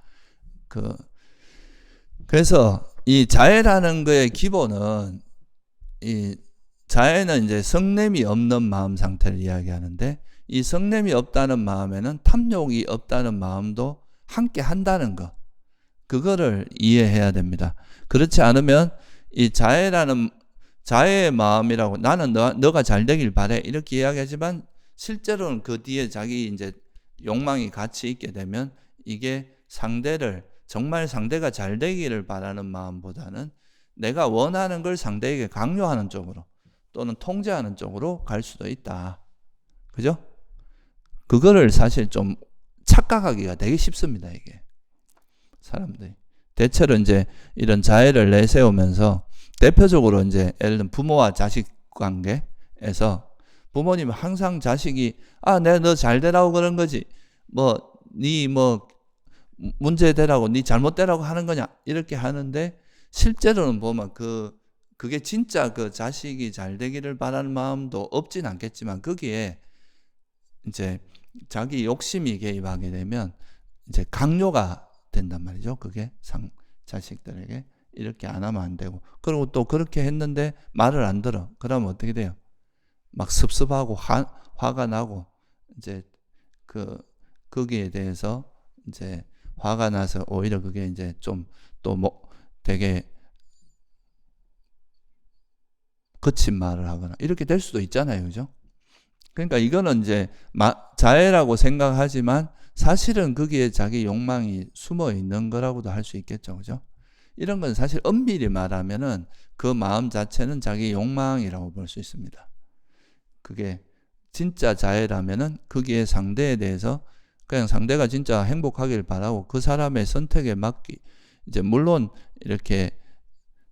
그래서 이 자애라는 거의 기본은, 이 자애는 이제 성냄이 없는 마음 상태를 이야기하는데, 이 성냄이 없다는 마음에는 탐욕이 없다는 마음도 함께 한다는 거, 그거를 이해해야 됩니다. 그렇지 않으면 이 자애의 마음이라고, 나는 너가 잘 되길 바래 이렇게 이야기하지만 실제로는 그 뒤에 자기 이제 욕망이 같이 있게 되면 이게 정말 상대가 잘 되기를 바라는 마음보다는 내가 원하는 걸 상대에게 강요하는 쪽으로 또는 통제하는 쪽으로 갈 수도 있다. 그죠? 그거를 사실 좀 착각하기가 되게 쉽습니다, 이게. 사람들이. 대체로 이제 이런 자해를 내세우면서 대표적으로 이제 예를 들면 부모와 자식 관계에서 부모님은 항상 자식이 내가 너 잘 되라고 그런 거지. 네 문제 되라고, 네 잘못 되라고 하는 거냐. 이렇게 하는데 실제로는 보면 그게 진짜 그 자식이 잘 되기를 바라는 마음도 없진 않겠지만 거기에 이제 자기 욕심이 개입하게 되면 이제 강요가 된단 말이죠. 그게 자식들에게 이렇게 안 하면 안 되고. 그리고 또 그렇게 했는데 말을 안 들어. 그러면 어떻게 돼요? 막 섭섭하고 화가 나고 이제 거기에 대해서 이제 화가 나서 오히려 그게 이제 좀 또 되게 거친 말을 하거나 이렇게 될 수도 있잖아요. 그죠? 그러니까 이거는 이제 자해라고 생각하지만 사실은 거기에 자기 욕망이 숨어 있는 거라고도 할 수 있겠죠. 그죠? 이런 건 사실 엄밀히 말하면은 그 마음 자체는 자기 욕망이라고 볼 수 있습니다. 그게 진짜 자해라면은 거기에 상대에 대해서 그냥 상대가 진짜 행복하길 바라고 그 사람의 선택에 이제 물론 이렇게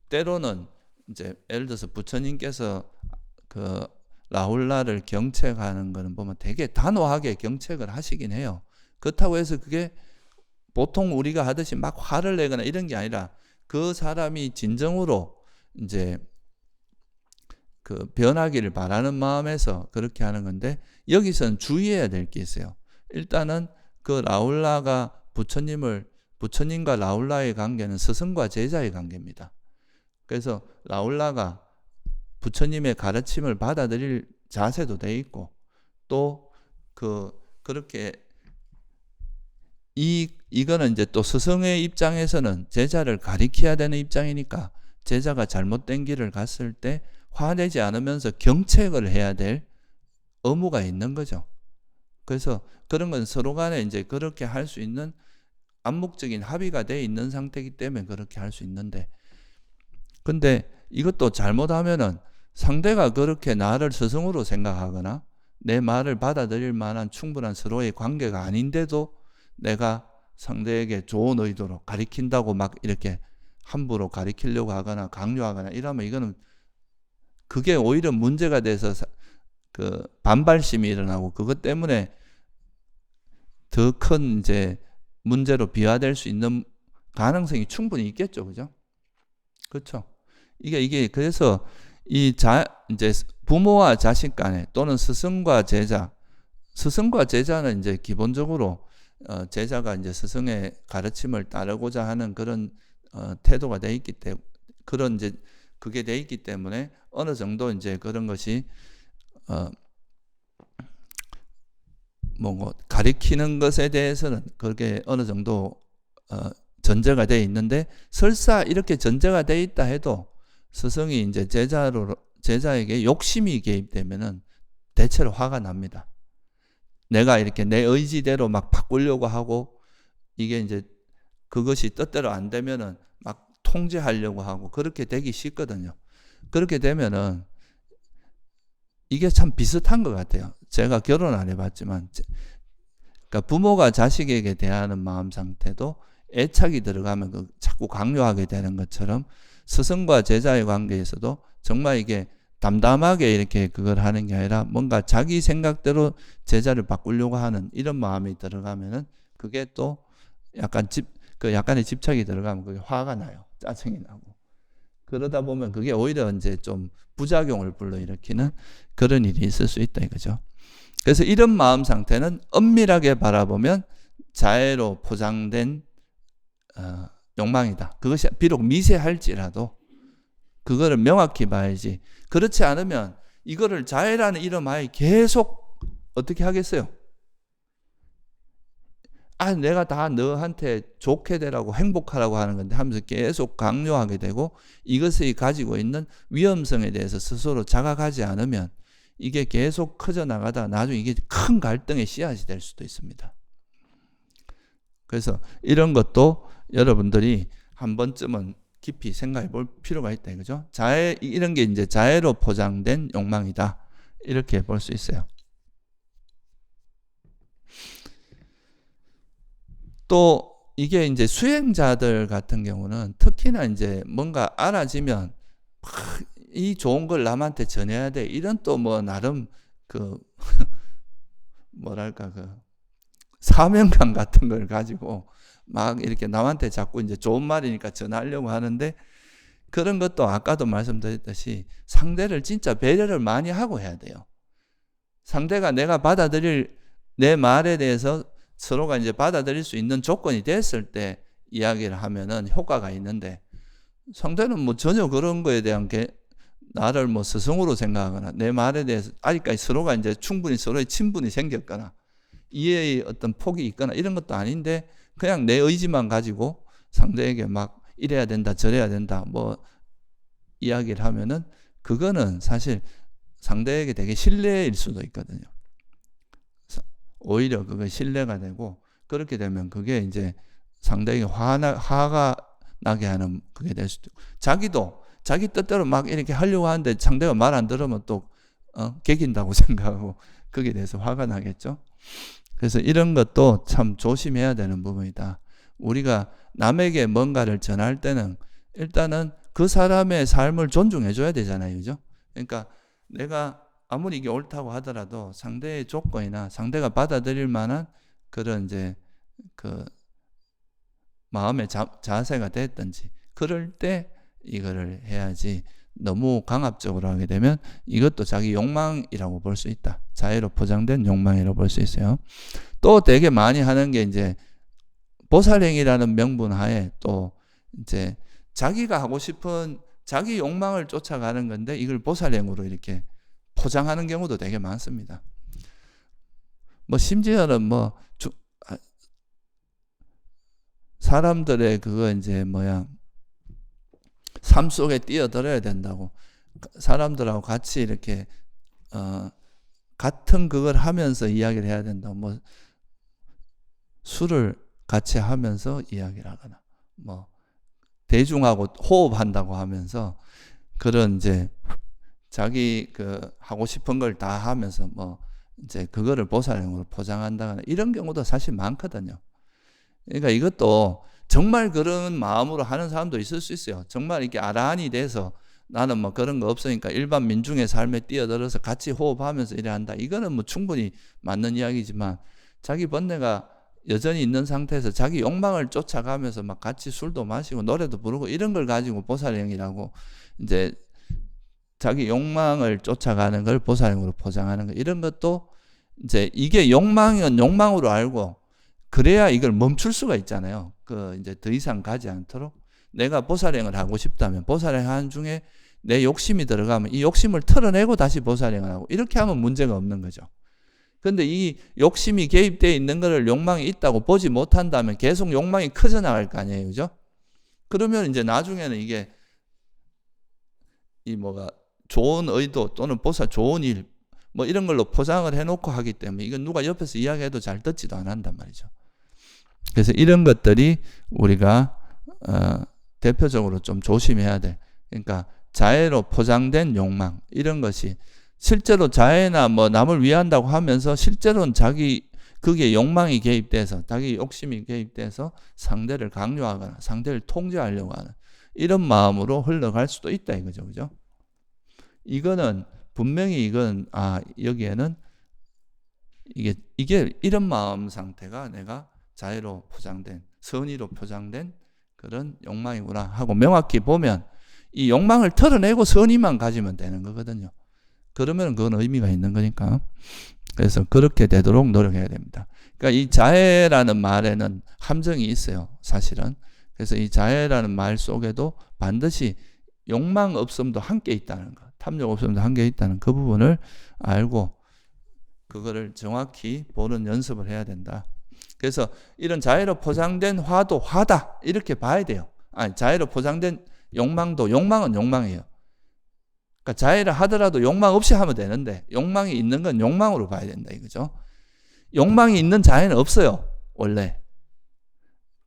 때로는 이제 예를 들어서 부처님께서 그 라훌라를 경책하는 거는 보면 되게 단호하게 경책을 하시긴 해요. 그렇다고 해서 그게 보통 우리가 하듯이 막 화를 내거나 이런 게 아니라 그 사람이 진정으로 이제 그 변하기를 바라는 마음에서 그렇게 하는 건데 여기서는 주의해야 될 게 있어요. 일단은 그 라훌라가 부처님과 라훌라의 관계는 스승과 제자의 관계입니다. 그래서 라훌라가 부처님의 가르침을 받아들일 자세도 돼 있고 또 그렇게 이거는 이제 또 스승의 입장에서는 제자를 가리켜야 되는 입장이니까 제자가 잘못된 길을 갔을 때 화내지 않으면서 경책을 해야 될 의무가 있는 거죠. 그래서 그런 건 서로 간에 이제 그렇게 할 수 있는 암묵적인 합의가 돼 있는 상태이기 때문에 그렇게 할 수 있는데 근데 이것도 잘못하면은 상대가 그렇게 나를 스승으로 생각하거나 내 말을 받아들일 만한 충분한 서로의 관계가 아닌데도 내가 상대에게 좋은 의도로 가리킨다고 막 이렇게 함부로 가리키려고 하거나 강요하거나 이러면 이거는 그게 오히려 문제가 돼서 그 반발심이 일어나고 그것 때문에 더 큰 이제 문제로 비화될 수 있는 가능성이 충분히 있겠죠. 그죠? 그렇죠. 이게 그래서 이제 부모와 자식 간에 또는 스승과 제자는 이제 기본적으로 제자가 이제 스승의 가르침을 따르고자 하는 그런 태도가 돼 있기 때문에 그런 이제 그게 돼 있기 때문에 어느 정도 이제 그런 것이 가리키는 것에 대해서는 그게 어느 정도 전제가 돼 있는데 설사 이렇게 전제가 돼 있다 해도 스승이 이제 제자에게 욕심이 개입되면은 대체로 화가 납니다. 내가 이렇게 내 의지대로 막 바꾸려고 하고 이게 이제 그것이 뜻대로 안 되면은 막 통제하려고 하고 그렇게 되기 쉽거든요. 그렇게 되면은 이게 참 비슷한 것 같아요. 제가 결혼 안 해봤지만 그러니까 부모가 자식에게 대하는 마음 상태도 애착이 들어가면 자꾸 강요하게 되는 것처럼 스승과 제자의 관계에서도 정말 이게 담담하게 이렇게 그걸 하는 게 아니라 뭔가 자기 생각대로 제자를 바꾸려고 하는 이런 마음이 들어가면은 그게 또 약간의 집착이 들어가면 그게 화가 나요. 짜증이 나고. 그러다 보면 그게 오히려 이제 좀 부작용을 불러일으키는 그런 일이 있을 수 있다 이거죠. 그래서 이런 마음 상태는 엄밀하게 바라보면 자애로 포장된 욕망이다. 그것이 비록 미세할지라도 그거를 명확히 봐야지. 그렇지 않으면 이거를 자애라는 이름 하에 계속 어떻게 하겠어요? 내가 다 너한테 좋게 되라고 행복하라고 하는 건데 하면서 계속 강요하게 되고 이것이 가지고 있는 위험성에 대해서 스스로 자각하지 않으면 이게 계속 커져 나가다 나중에 이게 큰 갈등의 씨앗이 될 수도 있습니다. 그래서 이런 것도 여러분들이 한 번쯤은 깊이 생각해 볼 필요가 있다 이거죠. 이런 게 이제 자해로 포장된 욕망이다. 이렇게 볼 수 있어요. 또 이게 이제 수행자들 같은 경우는 특히나 이제 뭔가 알아지면 이 좋은 걸 남한테 전해야 돼. 이런 또 뭐 나름 그 뭐랄까 그 사명감 같은 걸 가지고 막 이렇게 남한테 자꾸 이제 좋은 말이니까 전하려고 하는데, 그런 것도 아까도 말씀드렸듯이 상대를 진짜 배려를 많이 하고 해야 돼요. 상대가 내가 받아들일 내 말에 대해서 서로가 이제 받아들일 수 있는 조건이 됐을 때 이야기를 하면은 효과가 있는데, 상대는 뭐 전혀 그런 거에 대한 나를 뭐 스승으로 생각하거나 내 말에 대해서 아직까지 서로가 이제 충분히 서로의 친분이 생겼거나 이해의 어떤 폭이 있거나 이런 것도 아닌데, 그냥 내 의지만 가지고 상대에게 막 이래야 된다 저래야 된다 뭐 이야기를 하면은 그거는 사실 상대에게 되게 신뢰일 수도 있거든요. 오히려 그게 신뢰가 되고, 그렇게 되면 그게 이제 상대에게 화가 나게 하는 그게 될 수도 있고, 자기도 자기 뜻대로 막 이렇게 하려고 하는데 상대가 말 안 들으면 또 개긴다고 생각하고 거기에 대해서 화가 나겠죠. 그래서 이런 것도 참 조심해야 되는 부분이다. 우리가 남에게 뭔가를 전할 때는 일단은 그 사람의 삶을 존중해 줘야 되잖아요. 그죠? 그러니까 내가 아무리 이게 옳다고 하더라도 상대의 조건이나 상대가 받아들일 만한 그런 이제 그 마음의 자세가 됐든지 그럴 때 이거를 해야지, 너무 강압적으로 하게 되면 이것도 자기 욕망이라고 볼 수 있다. 자해로 포장된 욕망이라고 볼 수 있어요. 또 되게 많이 하는 게 이제 보살행이라는 명분 하에 또 이제 자기가 하고 싶은 자기 욕망을 쫓아가는 건데 이걸 보살행으로 이렇게 포장하는 경우도 되게 많습니다. 뭐 심지어는 뭐 사람들의 그거 이제 삶 속에 뛰어들어야 된다고 사람들하고 같이 이렇게 같은 그걸 하면서 이야기를 해야 된다고, 뭐 술을 같이 하면서 이야기를 하거나 뭐 대중하고 호흡한다고 하면서 그런 이제 자기 그 하고 싶은 걸 다 하면서 뭐 이제 그거를 보살행으로 포장한다거나 이런 경우도 사실 많거든요. 그러니까 이것도 정말 그런 마음으로 하는 사람도 있을 수 있어요. 정말 이렇게 아란이 돼서 나는 뭐 그런 거 없으니까 일반 민중의 삶에 뛰어들어서 같이 호흡하면서 이래 한다. 이거는 뭐 충분히 맞는 이야기지만, 자기 번뇌가 여전히 있는 상태에서 자기 욕망을 쫓아가면서 막 같이 술도 마시고 노래도 부르고 이런 걸 가지고 보살행이라고 이제 자기 욕망을 쫓아가는 걸 보살행으로 포장하는 거, 이런 것도 이제 이게 욕망은 욕망으로 알고 그래야 이걸 멈출 수가 있잖아요. 이제 더 이상 가지 않도록 내가 보살행을 하고 싶다면 보살행하는 중에 내 욕심이 들어가면 이 욕심을 털어내고 다시 보살행을 하고 이렇게 하면 문제가 없는 거죠. 그런데 이 욕심이 개입되어 있는 것을 욕망이 있다고 보지 못한다면 계속 욕망이 커져 나갈 거 아니에요. 그죠? 그러면 이제 나중에는 이게 좋은 의도 또는 좋은 일 뭐 이런 걸로 포장을 해놓고 하기 때문에 이건 누가 옆에서 이야기해도 잘 듣지도 안 한단 말이죠. 그래서 이런 것들이 우리가 대표적으로 좀 조심해야 돼. 그러니까 자해로 포장된 욕망, 이런 것이 실제로 자해나 뭐 남을 위한다고 하면서 실제로는 그게 욕망이 개입돼서 자기 욕심이 개입돼서 상대를 강요하거나 상대를 통제하려고 하는 이런 마음으로 흘러갈 수도 있다 이거죠. 그죠? 이거는 분명히 여기에는 이게 이런 마음 상태가 내가 자해로 포장된, 선의로 포장된 그런 욕망이구나 하고 명확히 보면 이 욕망을 털어내고 선의만 가지면 되는 거거든요. 그러면 그건 의미가 있는 거니까. 그래서 그렇게 되도록 노력해야 됩니다. 그러니까 이 자해라는 말에는 함정이 있어요, 사실은. 그래서 이 자해라는 말 속에도 반드시 욕망 없음도 함께 있다는 것, 탐욕 없음도 함께 있다는 그 부분을 알고 그거를 정확히 보는 연습을 해야 된다. 그래서 이런 자해로 포장된 화도 화다 이렇게 봐야 돼요. 자해로 포장된 욕망도 욕망은 욕망이에요. 그러니까 자해를 하더라도 욕망 없이 하면 되는데 욕망이 있는 건 욕망으로 봐야 된다 이거죠. 욕망이 있는 자해는 없어요, 원래.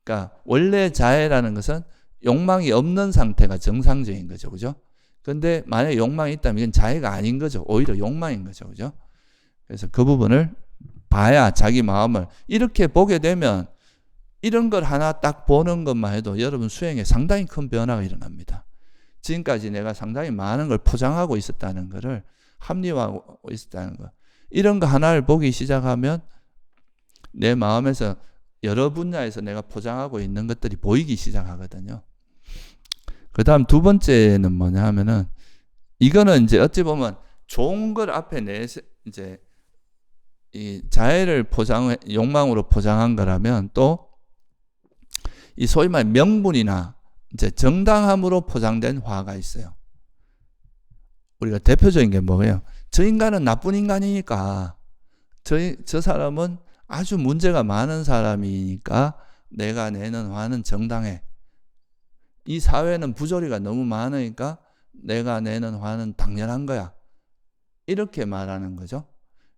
그러니까 원래 자해라는 것은 욕망이 없는 상태가 정상적인 거죠. 그죠? 근데 만약에 욕망이 있다면 이건 자해가 아닌 거죠. 오히려 욕망인 거죠. 그죠? 그래서 그 부분을 봐야 자기 마음을 이렇게 보게 되면 이런 걸 하나 딱 보는 것만 해도 여러분 수행에 상당히 큰 변화가 일어납니다. 지금까지 내가 상당히 많은 걸 포장하고 있었다는 것을 합리화하고 있었다는 것. 이런 거 하나를 보기 시작하면 내 마음에서 여러 분야에서 내가 포장하고 있는 것들이 보이기 시작하거든요. 그 다음 두 번째는 뭐냐 하면은 이거는 이제 어찌 보면 좋은 걸 앞에 이제 이 자해를 욕망으로 포장한 거라면 또 이 소위 말해 명분이나 이제 정당함으로 포장된 화가 있어요. 우리가 대표적인 게 뭐예요? 저 인간은 나쁜 인간이니까 저 사람은 아주 문제가 많은 사람이니까 내가 내는 화는 정당해. 이 사회는 부조리가 너무 많으니까 내가 내는 화는 당연한 거야. 이렇게 말하는 거죠.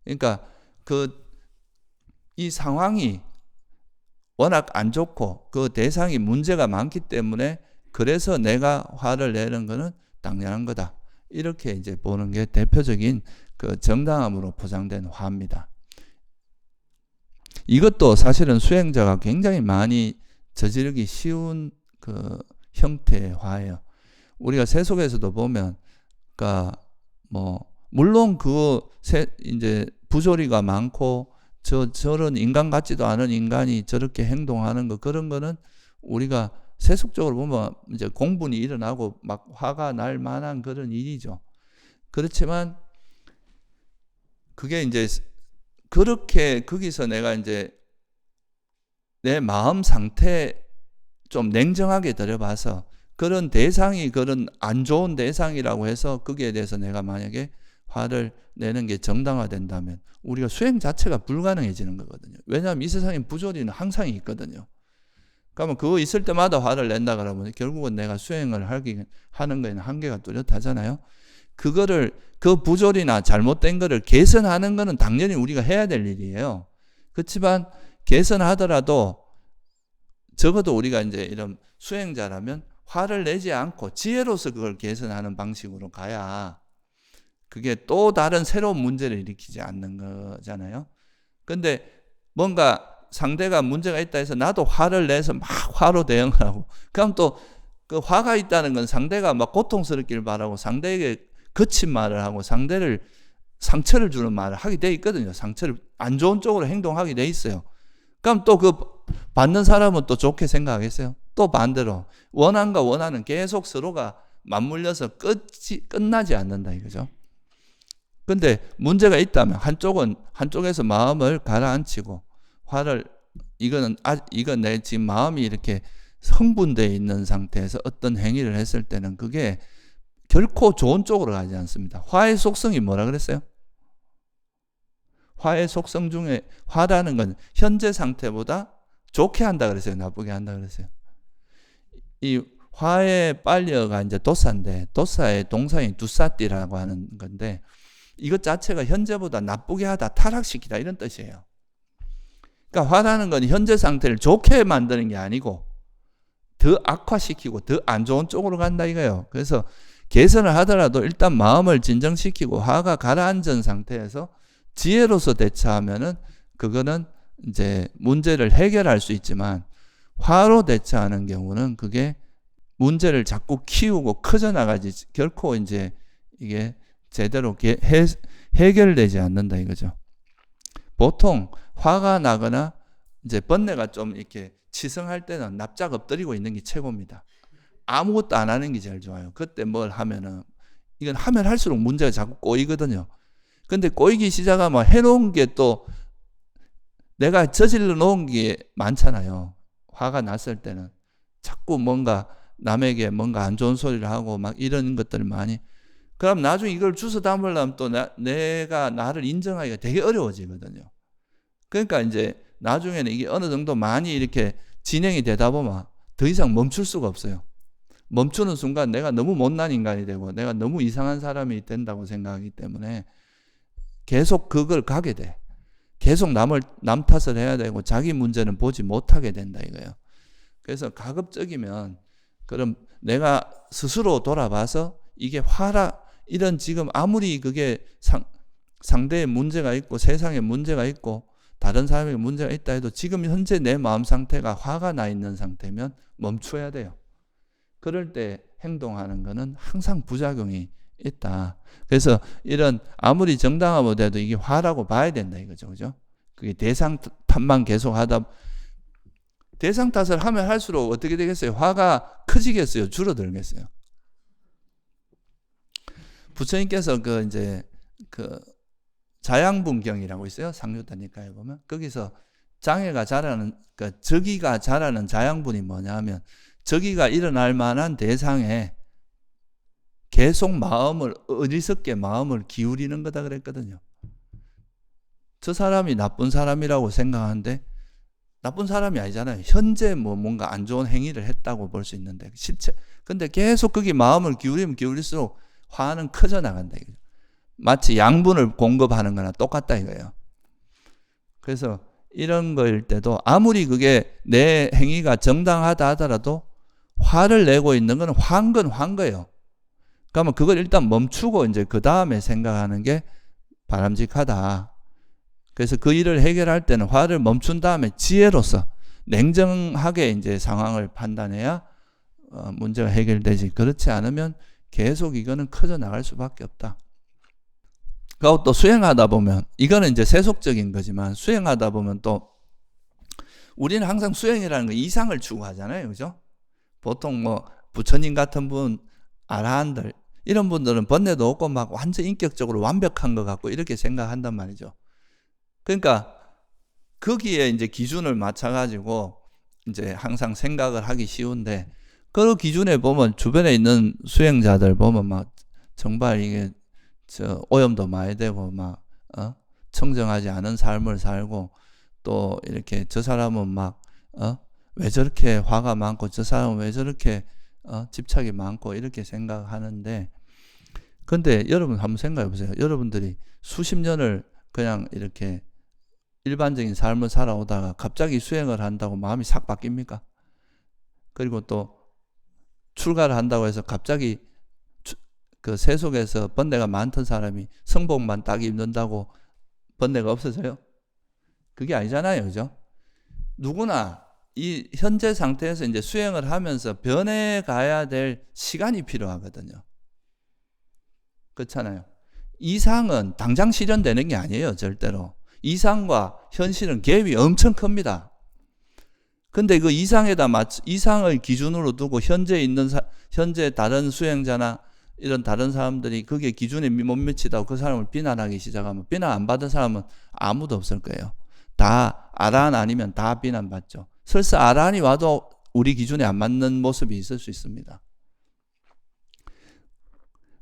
그러니까 이 상황이 워낙 안 좋고 그 대상이 문제가 많기 때문에 그래서 내가 화를 내는 거는 당연한 거다. 이렇게 이제 보는 게 대표적인 그 정당함으로 포장된 화입니다. 이것도 사실은 수행자가 굉장히 많이 저지르기 쉬운 그 형태의 화예요. 우리가 세속에서도 보면, 그러니까 물론 이제 부조리가 많고 저런 인간 같지도 않은 인간이 저렇게 행동하는 거, 그런 거는 우리가 세속적으로 보면 이제 공분이 일어나고 막 화가 날 만한 그런 일이죠. 그렇지만 그게 이제 그렇게 거기서 내가 이제 내 마음 상태 좀 냉정하게 들여봐서 그런 대상이 그런 안 좋은 대상이라고 해서 거기에 대해서 내가 만약에 화를 내는 게 정당화된다면 우리가 수행 자체가 불가능해지는 거거든요. 왜냐하면 이 세상에 부조리는 항상 있거든요. 그러면 그거 있을 때마다 화를 낸다 그러면 결국은 내가 수행을 하는 거에는 한계가 뚜렷하잖아요. 그 부조리나 잘못된 거를 개선하는 거는 당연히 우리가 해야 될 일이에요. 그렇지만 개선하더라도 적어도 우리가 이제 이런 수행자라면 화를 내지 않고 지혜로서 그걸 개선하는 방식으로 가야 그게 또 다른 새로운 문제를 일으키지 않는 거잖아요. 근데 뭔가 상대가 문제가 있다 해서 나도 화를 내서 막 화로 대응을 하고, 그럼 또 그 화가 있다는 건 상대가 막 고통스럽기를 바라고 상대에게 거친 말을 하고 상대를 상처를 주는 말을 하게 돼 있거든요. 상처를 안 좋은 쪽으로 행동하게 돼 있어요. 그럼 또 그 받는 사람은 또 좋게 생각하겠어요? 또 반대로 원한과 원한은 계속 서로가 맞물려서 끝나지 않는다 이거죠. 근데 문제가 있다면 한쪽에서 마음을 가라앉히고 이건 내 지금 마음이 이렇게 흥분되어 있는 상태에서 어떤 행위를 했을 때는 그게 결코 좋은 쪽으로 가지 않습니다. 화의 속성이 뭐라 그랬어요? 화의 속성 중에 화라는 건 현재 상태보다 좋게 한다 그랬어요? 나쁘게 한다 그랬어요? 이 화의 빨려가 이제 도사인데 도사의 동사인 두사띠라고 하는 건데 이것 자체가 현재보다 나쁘게 하다, 타락시키다 이런 뜻이에요. 그러니까 화라는 건 현재 상태를 좋게 만드는 게 아니고 더 악화시키고 더 안 좋은 쪽으로 간다 이거예요. 그래서 개선을 하더라도 일단 마음을 진정시키고 화가 가라앉은 상태에서 지혜로서 대처하면은 그거는 이제 문제를 해결할 수 있지만 화로 대처하는 경우는 그게 문제를 자꾸 키우고 커져나가지 결코 이제 이게 제대로 해결되지 않는다 이거죠. 보통 화가 나거나 이제 번뇌가 좀 이렇게 치성할 때는 납작 엎드리고 있는 게 최고입니다. 아무것도 안 하는 게 제일 좋아요. 그때 뭘 하면은 이건 하면 할수록 문제가 자꾸 꼬이거든요. 근데 꼬이기 시작하면 해놓은 게 또 내가 저질러 놓은 게 많잖아요. 화가 났을 때는 자꾸 뭔가 남에게 뭔가 안 좋은 소리를 하고 막 이런 것들을 많이. 그럼 나중에 이걸 주워 담으려면 또 내가 나를 인정하기가 되게 어려워지거든요. 그러니까 이제 나중에는 이게 어느 정도 많이 이렇게 진행이 되다 보면 더 이상 멈출 수가 없어요. 멈추는 순간 내가 너무 못난 인간이 되고 내가 너무 이상한 사람이 된다고 생각하기 때문에 계속 그걸 가게 돼. 계속 남 탓을 해야 되고 자기 문제는 보지 못하게 된다 이거예요. 그래서 가급적이면 그럼 내가 스스로 돌아봐서 이게 이런 지금 아무리 그게 상대의 문제가 있고 세상에 문제가 있고 다른 사람에게 문제가 있다 해도 지금 현재 내 마음 상태가 화가 나 있는 상태면 멈춰야 돼요. 그럴 때 행동하는 거는 항상 부작용이 있다. 그래서 이런 아무리 정당화가 돼도 이게 화라고 봐야 된다 이거죠. 그죠? 그게 대상 탓만 계속 하다 대상 탓을 하면 할수록 어떻게 되겠어요? 화가 커지겠어요? 줄어들겠어요? 부처님께서 그 자양분경이라고 있어요. 상류단니까에 보면 거기서 장애가 자라는 저기가 자라는 자양분이 뭐냐 하면 저기가 일어날 만한 대상에 계속 어리석게 마음을 기울이는 거다 그랬거든요. 저 사람이 나쁜 사람이라고 생각하는데 나쁜 사람이 아니잖아요. 현재 뭔가 안 좋은 행위를 했다고 볼 수 있는데 근데 계속 거기 마음을 기울이면 기울일수록 화는 커져 나간다 이거죠. 마치 양분을 공급하는 거나 똑같다 이거예요. 그래서 이런 거일 때도 아무리 그게 내 행위가 정당하다 하더라도 화를 내고 있는 건 화인 거예요. 그러면 그걸 일단 멈추고 이제 그 다음에 생각하는 게 바람직하다. 그래서 그 일을 해결할 때는 화를 멈춘 다음에 지혜로서 냉정하게 이제 상황을 판단해야 문제가 해결되지. 그렇지 않으면 계속 이거는 커져 나갈 수밖에 없다. 그리고 또 수행하다 보면 이거는 이제 세속적인 거지만 수행하다 보면 또 우리는 항상 수행이라는 거 이상을 추구하잖아요. 그죠? 보통 부처님 같은 분, 아라한들 이런 분들은 번뇌도 없고 막 완전 인격적으로 완벽한 것 같고 이렇게 생각한단 말이죠. 그러니까 거기에 이제 기준을 맞춰가지고 이제 항상 생각을 하기 쉬운데 그 기준에 보면 주변에 있는 수행자들 보면 막 정말 이게 오염도 많이 되고 막 청정하지 않은 삶을 살고 또 이렇게 저 사람은 왜 저렇게 화가 많고 저 사람은 왜 저렇게 집착이 많고 이렇게 생각하는데 근데 여러분 한번 생각해 보세요. 여러분들이 수십 년을 그냥 이렇게 일반적인 삶을 살아오다가 갑자기 수행을 한다고 마음이 싹 바뀝니까? 그리고 또 출가를 한다고 해서 갑자기 그 세속에서 번뇌가 많던 사람이 성복만 딱 입는다고 번뇌가 없어져요? 그게 아니잖아요. 그죠? 누구나 이 현재 상태에서 이제 수행을 하면서 변해 가야 될 시간이 필요하거든요. 그렇잖아요. 이상은 당장 실현되는 게 아니에요. 절대로. 이상과 현실은 갭이 엄청 큽니다. 근데 그 이상을 기준으로 두고 현재 다른 수행자나 이런 다른 사람들이 그게 기준에 못 미치다고 그 사람을 비난하기 시작하면 비난 안 받은 사람은 아무도 없을 거예요. 다 아라한 아니면 다 비난받죠. 설사 아라한이 와도 우리 기준에 안 맞는 모습이 있을 수 있습니다.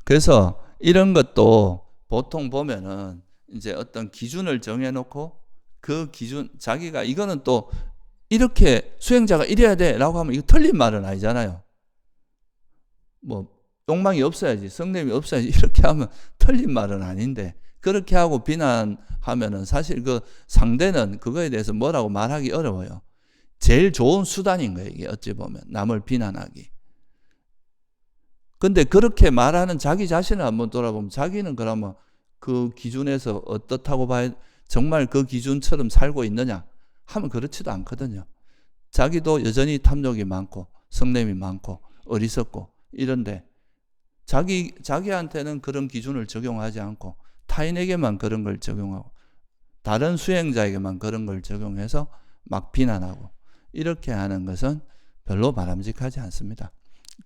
그래서 이런 것도 보통 보면은 이제 어떤 기준을 정해놓고 그 기준 자기가 이거는 또 이렇게 수행자가 이래야 돼라고 하면 이거 틀린 말은 아니잖아요. 욕망이 없어야지, 성냄이 없어야지 이렇게 하면 틀린 말은 아닌데 그렇게 하고 비난하면은 사실 그 상대는 그거에 대해서 뭐라고 말하기 어려워요. 제일 좋은 수단인 거예요. 이게 어찌 보면 남을 비난하기. 근데 그렇게 말하는 자기 자신을 한번 돌아보면 자기는 그러면 그 기준에서 어떻다고 봐야 정말 그 기준처럼 살고 있느냐 하면 그렇지도 않거든요. 자기도 여전히 탐욕이 많고 성냄이 많고 어리석고 이런데 자기한테는 그런 기준을 적용하지 않고 타인에게만 그런 걸 적용하고 다른 수행자에게만 그런 걸 적용해서 막 비난하고 이렇게 하는 것은 별로 바람직하지 않습니다.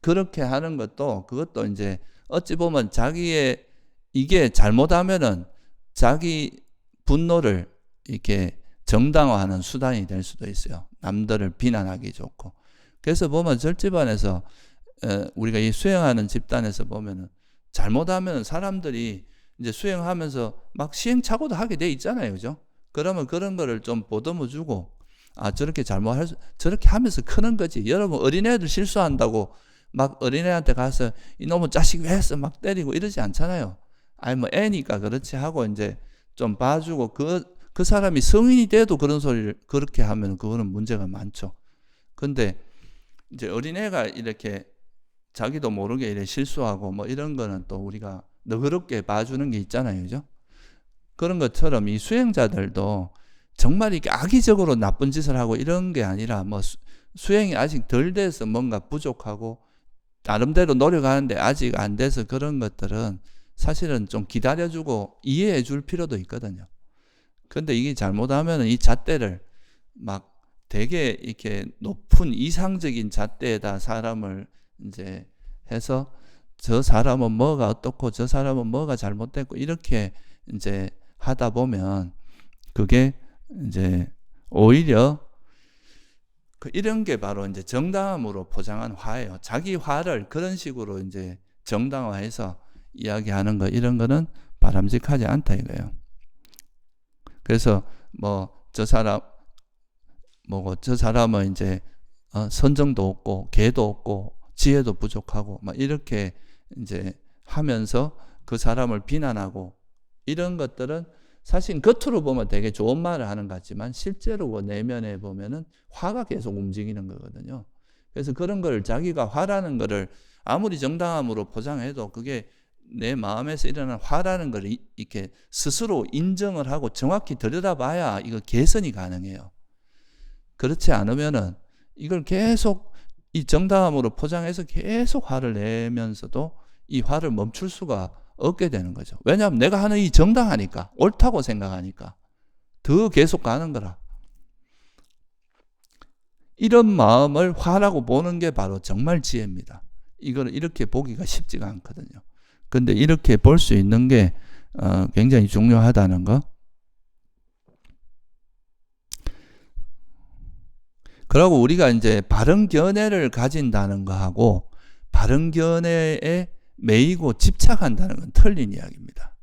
그렇게 하는 그것도 이제 어찌 보면 자기의 이게 잘못하면은 자기 분노를 이렇게 정당화하는 수단이 될 수도 있어요. 남들을 비난하기 좋고. 그래서 보면 절집안에서 우리가 이 수행하는 집단에서 보면은 잘못하면 사람들이 이제 수행하면서 막 시행착오도 하게 돼 있잖아요. 그죠? 그러면 그런 거를 좀 보듬어 주고 저렇게 저렇게 하면서 크는 거지. 여러분 어린애들 실수한다고 막 어린애한테 가서 이놈의 자식 왜 했어? 막 때리고 이러지 않잖아요. 아니 애니까 그렇지 하고 이제 좀 봐주고 그 사람이 성인이 돼도 그런 소리를 그렇게 하면 그거는 문제가 많죠. 근데 이제 어린애가 이렇게 자기도 모르게 이래 실수하고 뭐 이런 거는 또 우리가 너그럽게 봐주는 게 있잖아요. 그죠? 그런 것처럼 이 수행자들도 정말 이렇게 악의적으로 나쁜 짓을 하고 이런 게 아니라 뭐 수행이 아직 덜 돼서 뭔가 부족하고 나름대로 노력하는데 아직 안 돼서 그런 것들은 사실은 좀 기다려주고 이해해 줄 필요도 있거든요. 근데 이게 잘못하면 이 잣대를 막 되게 이렇게 높은 이상적인 잣대에다 사람을 이제 해서 저 사람은 뭐가 어떻고 저 사람은 뭐가 잘못됐고 이렇게 이제 하다 보면 그게 이제 오히려 이런 게 바로 이제 정당함으로 포장한 화예요. 자기 화를 그런 식으로 이제 정당화해서 이야기하는 거 이런 거는 바람직하지 않다 이거예요. 그래서 뭐 저 사람은 이제 선정도 없고 개도 없고 지혜도 부족하고 막 이렇게 이제 하면서 그 사람을 비난하고 이런 것들은 사실 겉으로 보면 되게 좋은 말을 하는 것 같지만 실제로 그 내면에 보면은 화가 계속 움직이는 거거든요. 그래서 그런 걸 자기가 화라는 거를 아무리 정당함으로 포장해도 그게 내 마음에서 일어난 화라는 걸 이렇게 스스로 인정을 하고 정확히 들여다봐야 이거 개선이 가능해요. 그렇지 않으면은 이걸 계속 이 정당함으로 포장해서 계속 화를 내면서도 이 화를 멈출 수가 없게 되는 거죠. 왜냐하면 내가 하는 이 정당하니까, 옳다고 생각하니까 더 계속 가는 거라. 이런 마음을 화라고 보는 게 바로 정말 지혜입니다. 이걸 이렇게 보기가 쉽지가 않거든요. 근데 이렇게 볼 수 있는 게 굉장히 중요하다는 거. 그리고 우리가 이제 바른 견해를 가진다는 거하고 바른 견해에 매이고 집착한다는 건 틀린 이야기입니다.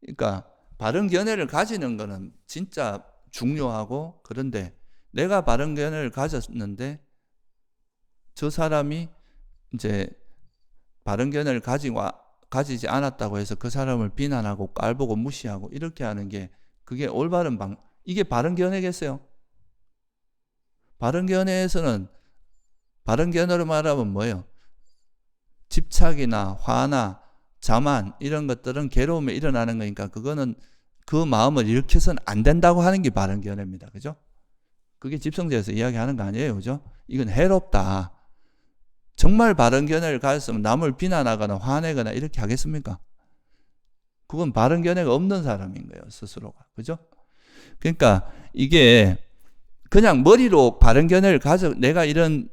그러니까 바른 견해를 가지는 거는 진짜 중요하고, 그런데 내가 바른 견해를 가졌는데 저 사람이 이제 바른 견해를 가지지 않았다고 해서 그 사람을 비난하고 깔보고 무시하고 이렇게 하는 게 그게 올바른 이게 바른 견해겠어요? 바른 견해에서는 바른 견해로 말하면 뭐예요? 집착이나 화나 자만 이런 것들은 괴로움에 일어나는 거니까 그거는 그 마음을 일으켜서는 안 된다고 하는 게 바른 견해입니다. 그죠? 그게 집성제에서 이야기하는 거 아니에요. 그죠? 이건 해롭다. 정말 바른 견해를 가졌으면 남을 비난하거나 화내거나 이렇게 하겠습니까? 그건 바른 견해가 없는 사람인 거예요. 스스로가. 그죠? 그러니까 이게 그냥 머리로 바른 견해를 내가 이런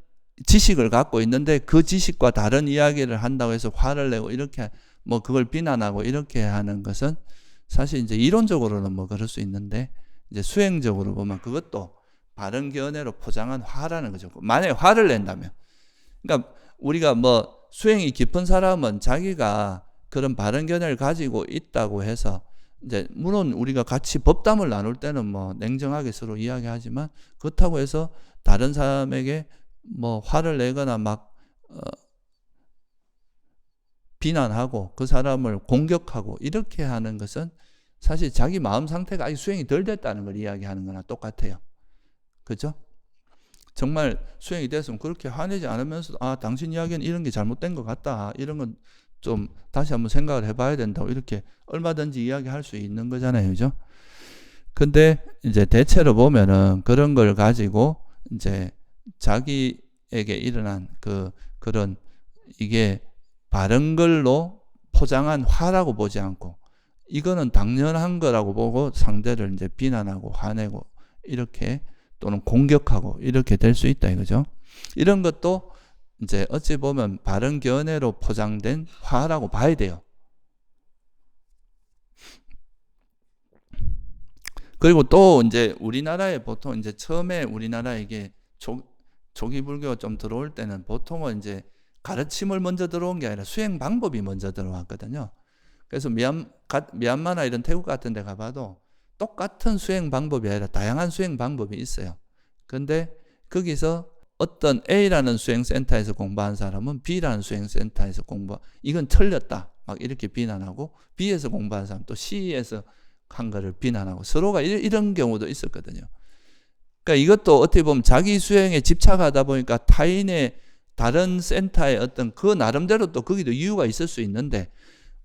지식을 갖고 있는데 그 지식과 다른 이야기를 한다고 해서 화를 내고 이렇게 뭐 그걸 비난하고 이렇게 하는 것은 사실 이제 이론적으로는 뭐 그럴 수 있는데 이제 수행적으로 보면 그것도 바른 견해로 포장한 화라는 거죠. 만약에 화를 낸다면, 그러니까 우리가 뭐 수행이 깊은 사람은 자기가 그런 바른 견해를 가지고 있다고 해서 이제 물론 우리가 같이 법담을 나눌 때는 뭐 냉정하게 서로 이야기하지만 그렇다고 해서 다른 사람에게 뭐 화를 내거나 막 비난하고 그 사람을 공격하고 이렇게 하는 것은 사실 자기 마음 상태가 아직 수행이 덜 됐다는 걸 이야기하는 거나 똑같아요. 그죠? 정말 수행이 됐으면 그렇게 화내지 않으면서 당신 이야기는 이런 게 잘못된 것 같다. 이런 건 좀 다시 한번 생각을 해봐야 된다고 이렇게 얼마든지 이야기할 수 있는 거잖아요. 그죠? 근데 이제 대체로 보면은 그런 걸 가지고 이제 자기에게 일어난 그런 이게 바른 걸로 포장한 화라고 보지 않고 이거는 당연한 거라고 보고 상대를 이제 비난하고 화내고 이렇게 또는 공격하고 이렇게 될 수 있다 이거죠. 이런 것도 이제 어찌 보면 바른 견해로 포장된 화라고 봐야 돼요. 그리고 또 이제 우리나라에 보통 이제 처음에 우리나라에 이게 조기 불교가 좀 들어올 때는 보통은 이제 가르침을 먼저 들어온 게 아니라 수행 방법이 먼저 들어왔거든요. 그래서 미얀마나 이런 태국 같은 데 가봐도 똑같은 수행 방법이 아니라 다양한 수행 방법이 있어요. 근데 거기서 어떤 A라는 수행센터에서 공부한 사람은 B라는 수행센터에서 이건 틀렸다 막 이렇게 비난하고, B에서 공부한 사람 또 C에서 한 거를 비난하고 서로가 이런 경우도 있었거든요. 그러니까 이것도 어떻게 보면 자기 수행에 집착하다 보니까 다른 센터의 어떤 그 나름대로 또 거기도 이유가 있을 수 있는데,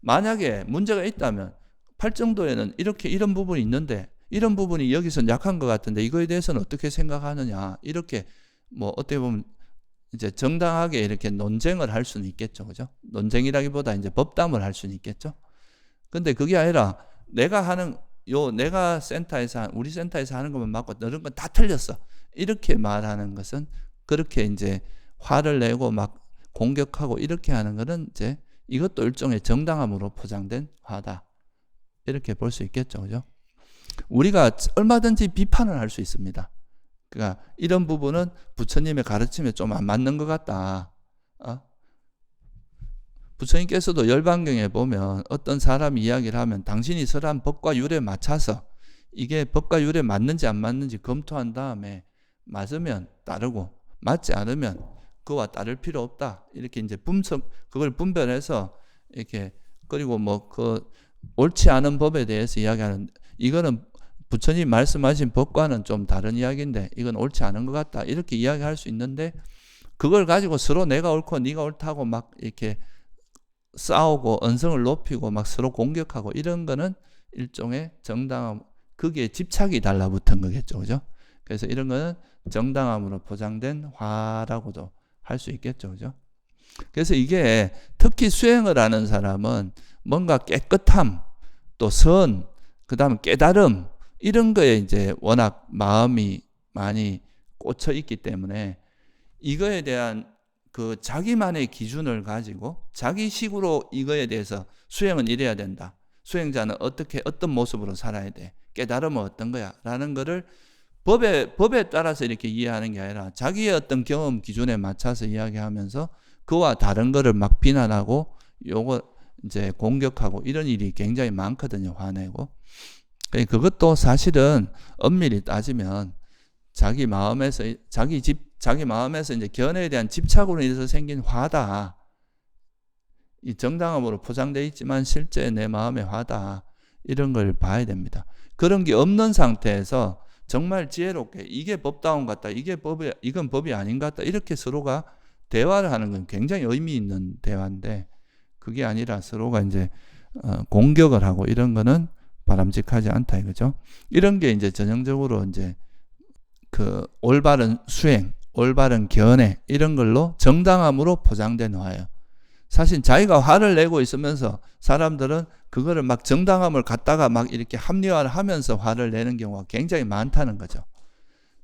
만약에 문제가 있다면 팔정도에는 이렇게 이런 부분이 있는데 이런 부분이 여기서 약한 것 같은데 이거에 대해서는 어떻게 생각하느냐, 이렇게 뭐 어떻게 보면 이제 정당하게 이렇게 논쟁을 할 수는 있겠죠. 그죠? 논쟁이라기보다 이제 법담을 할 수는 있겠죠. 근데 그게 아니라 내가 센터에서 우리 센터에서 하는 것만 맞고 다른 건 다 틀렸어, 이렇게 말하는 것은, 그렇게 이제 화를 내고 막 공격하고 이렇게 하는 것은 이제 이것도 일종의 정당함으로 포장된 화다, 이렇게 볼 수 있겠죠. 그죠? 우리가 얼마든지 비판을 할 수 있습니다. 그러니까 이런 부분은 부처님의 가르침에 좀 안 맞는 것 같다. 부처님께서도 열반경에 보면 어떤 사람이 이야기를 하면 당신이 설한 법과 율에 맞춰서 이게 법과 율에 맞는지 안 맞는지 검토한 다음에 맞으면 따르고 맞지 않으면 그와 따를 필요 없다, 이렇게 이제 그걸 분별해서 이렇게, 그리고 뭐 그 옳지 않은 법에 대해서 이야기하는, 이거는 부처님 말씀하신 법과는 좀 다른 이야기인데 이건 옳지 않은 것 같다, 이렇게 이야기할 수 있는데, 그걸 가지고 서로 내가 옳고 네가 옳다고 막 이렇게 싸우고 언성을 높이고 막 서로 공격하고 이런 거는 일종의 정당함, 거기에 집착이 달라붙은 거겠죠. 그죠? 그래서 이런 거는 정당함으로 포장된 화라고도 할 수 있겠죠. 그죠? 그래서 이게 특히 수행을 하는 사람은 뭔가 깨끗함, 또 선, 그 다음에 깨달음, 이런 거에 이제 워낙 마음이 많이 꽂혀 있기 때문에 이거에 대한 그 자기만의 기준을 가지고 자기식으로 이거에 대해서 수행은 이래야 된다, 수행자는 어떤 모습으로 살아야 돼, 깨달음은 어떤 거야 라는 거를 법에 따라서 이렇게 이해하는 게 아니라 자기의 어떤 경험 기준에 맞춰서 이야기하면서 그와 다른 거를 막 비난하고 요거 이제 공격하고 이런 일이 굉장히 많거든요. 화내고. 그것도 사실은 엄밀히 따지면 자기 마음에서 이제 견해에 대한 집착으로 인해서 생긴 화다. 이 정당함으로 포장되어 있지만 실제 내 마음의 화다. 이런 걸 봐야 됩니다. 그런 게 없는 상태에서 정말 지혜롭게 이게 법다운 것 같다, 이건 법이 아닌 것 같다, 이렇게 서로가 대화를 하는 건 굉장히 의미 있는 대화인데, 그게 아니라 서로가 이제 공격을 하고 이런 거는 바람직하지 않다 이거죠. 이런 게 이제 전형적으로 이제 그 올바른 수행, 올바른 견해, 이런 걸로 정당함으로 포장된 화예요. 사실 자기가 화를 내고 있으면서 사람들은 그거를 막 정당함을 갖다가 막 이렇게 합리화를 하면서 화를 내는 경우가 굉장히 많다는 거죠.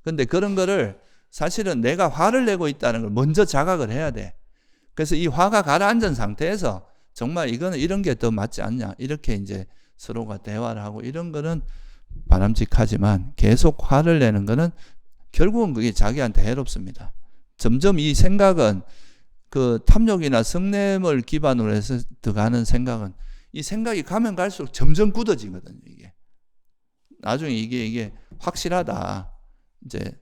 근데 그런 거를 사실은 내가 화를 내고 있다는 걸 먼저 자각을 해야 돼. 그래서 이 화가 가라앉은 상태에서 정말 이거는 이런 게 더 맞지 않냐, 이렇게 이제 서로가 대화를 하고 이런 거는 바람직하지만 계속 화를 내는 거는 결국은 그게 자기한테 해롭습니다. 점점 이 생각은 그 탐욕이나 성냄을 기반으로 해서 들어가는 생각은 이 생각이 가면 갈수록 점점 굳어지거든요. 이게 나중에 이게 확실하다, 이제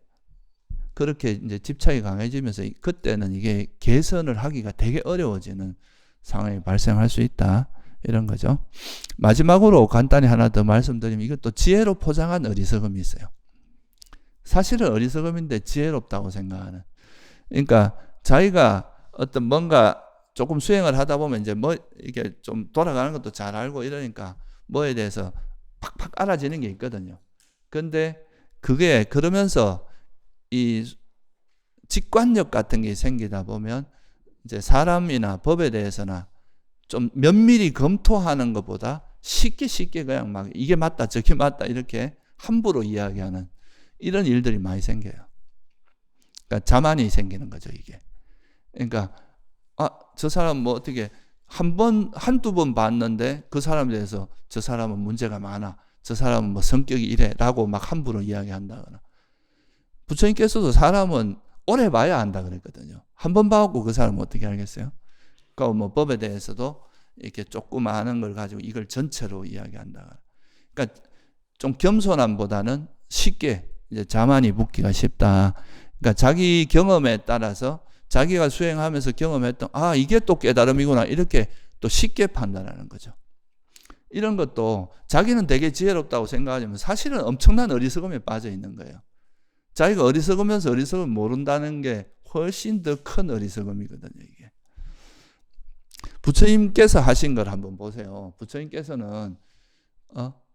그렇게 이제 집착이 강해지면서 그때는 이게 개선을 하기가 되게 어려워지는 상황이 발생할 수 있다, 이런 거죠. 마지막으로 간단히 하나 더 말씀드리면 이것도 지혜로 포장한 어리석음이 있어요. 사실은 어리석음인데 지혜롭다고 생각하는. 그러니까 자기가 어떤 뭔가 조금 수행을 하다 보면 이제 뭐 이게 좀 돌아가는 것도 잘 알고 이러니까 뭐에 대해서 팍팍 알아지는 게 있거든요. 근데 그게 그러면서 이 직관력 같은 게 생기다 보면 이제 사람이나 법에 대해서나 좀 면밀히 검토하는 것보다 쉽게 그냥 막 이게 맞다 저게 맞다 이렇게 함부로 이야기하는 이런 일들이 많이 생겨요. 그러니까 자만이 생기는 거죠, 이게. 그러니까 저 사람 뭐 어떻게 한두 번 봤는데 그 사람에 대해서 저 사람은 문제가 많아, 저 사람은 뭐 성격이 이래 라고 막 함부로 이야기한다거나. 부처님께서도 사람은 오래 봐야 안다 그랬거든요. 한 번 봐갖고 그 사람은 어떻게 알겠어요? 그러니까 뭐 법에 대해서도 이렇게 조금 아는 걸 가지고 이걸 전체로 이야기한다. 그러니까 좀 겸손함보다는 쉽게 이제 자만이 붙기가 쉽다. 그러니까 자기 경험에 따라서 자기가 수행하면서 경험했던 이게 또 깨달음이구나, 이렇게 또 쉽게 판단하는 거죠. 이런 것도 자기는 되게 지혜롭다고 생각하지만 사실은 엄청난 어리석음에 빠져 있는 거예요. 자기가 어리석으면서 어리석음을 모른다는 게 훨씬 더 큰 어리석음이거든요, 이게. 부처님께서 하신 걸 한번 보세요. 부처님께서는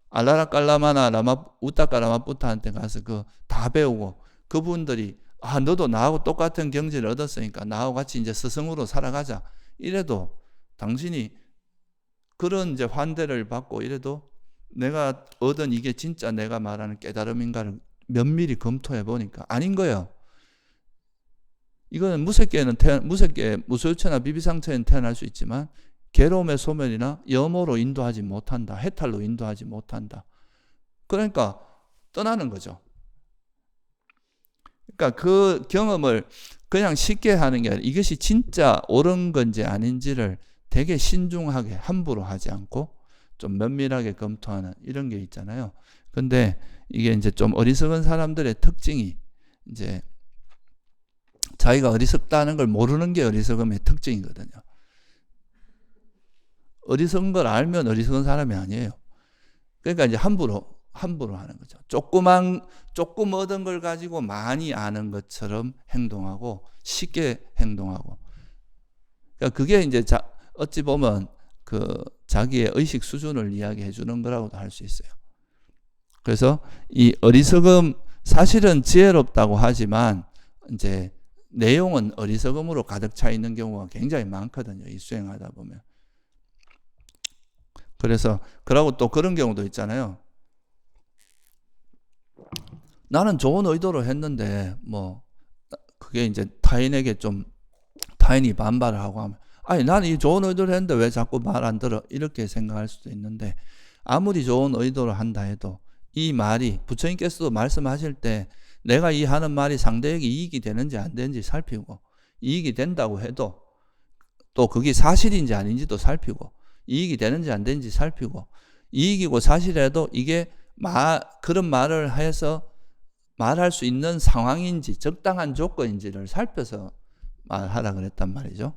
알라라 깔라마나 라마 우따까 라마부타한테 가서 그 다 배우고 그분들이 너도 나하고 똑같은 경지를 얻었으니까 나하고 같이 이제 스승으로 살아가자. 이래도 당신이 그런 이제 환대를 받고 이래도 내가 얻은 이게 진짜 내가 말하는 깨달음인가를 면밀히 검토해 보니까 아닌 거예요. 이거는 무쇠죄나 비비상처에는 태어날 수 있지만 괴로움의 소멸이나 염호로 인도하지 못한다. 해탈로 인도하지 못한다. 그러니까 떠나는 거죠. 그러니까 그 경험을 그냥 쉽게 하는 게 아니라 이것이 진짜 옳은 건지 아닌지를 되게 신중하게 함부로 하지 않고 좀 면밀하게 검토하는 이런 게 있잖아요. 근데 이게 이제 좀 어리석은 사람들의 특징이 이제 자기가 어리석다는 걸 모르는 게 어리석음의 특징이거든요. 어리석은 걸 알면 어리석은 사람이 아니에요. 그러니까 이제 함부로 하는 거죠. 조금 얻은 걸 가지고 많이 아는 것처럼 행동하고 쉽게 행동하고. 그러니까 그게 이제 어찌 보면 그 자기의 의식 수준을 이야기해 주는 거라고도 할 수 있어요. 그래서 이 어리석음 사실은 지혜롭다고 하지만 이제 내용은 어리석음으로 가득 차 있는 경우가 굉장히 많거든요. 이 수행하다 보면. 그래서 그러고 또 그런 경우도 있잖아요. 나는 좋은 의도로 했는데 뭐 그게 이제 타인에게 좀 타인이 반발을 하고 하면 나는 이 좋은 의도를 했는데 왜 자꾸 말 안 들어? 이렇게 생각할 수도 있는데 아무리 좋은 의도를 한다 해도 이 말이 부처님께서도 말씀하실 때 내가 이 하는 말이 상대에게 이익이 되는지 안 되는지 살피고 이익이 된다고 해도 또 그게 사실인지 아닌지도 살피고 이익이 되는지 안 되는지 살피고 이익이고 사실이라도 이게 그런 말을 해서 말할 수 있는 상황인지 적당한 조건인지를 살펴서 말하라 그랬단 말이죠.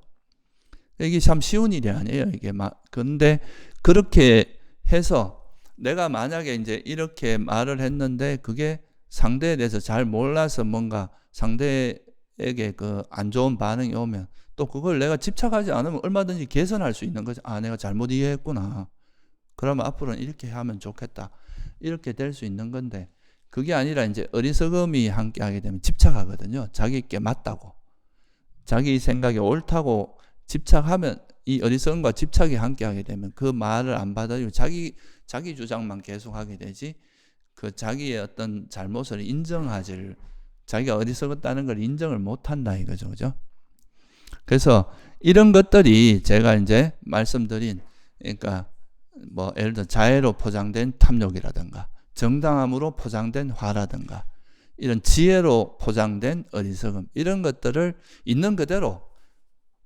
이게 참 쉬운 일이 아니에요. 이게 근데 그렇게 해서 내가 만약에 이제 이렇게 말을 했는데 그게 상대에 대해서 잘 몰라서 뭔가 상대에게 그 안 좋은 반응이 오면 또 그걸 내가 집착하지 않으면 얼마든지 개선할 수 있는 거죠. 내가 잘못 이해했구나. 그러면 앞으로는 이렇게 하면 좋겠다. 이렇게 될 수 있는 건데 그게 아니라 이제 어리석음이 함께 하게 되면 집착하거든요. 자기께 맞다고. 자기 생각이 옳다고 집착하면 이 어리석음과 집착이 함께 하게 되면 그 말을 안 받아들이고 자기 주장만 계속 하게 되지 그 자기의 어떤 잘못을 자기가 어리석었다는 걸 인정을 못 한다 이거죠. 그죠? 그래서 이런 것들이 제가 이제 말씀드린 그러니까 뭐 예를 들어 자애로 포장된 탐욕이라든가 정당함으로 포장된 화라든가 이런 지혜로 포장된 어리석음 이런 것들을 있는 그대로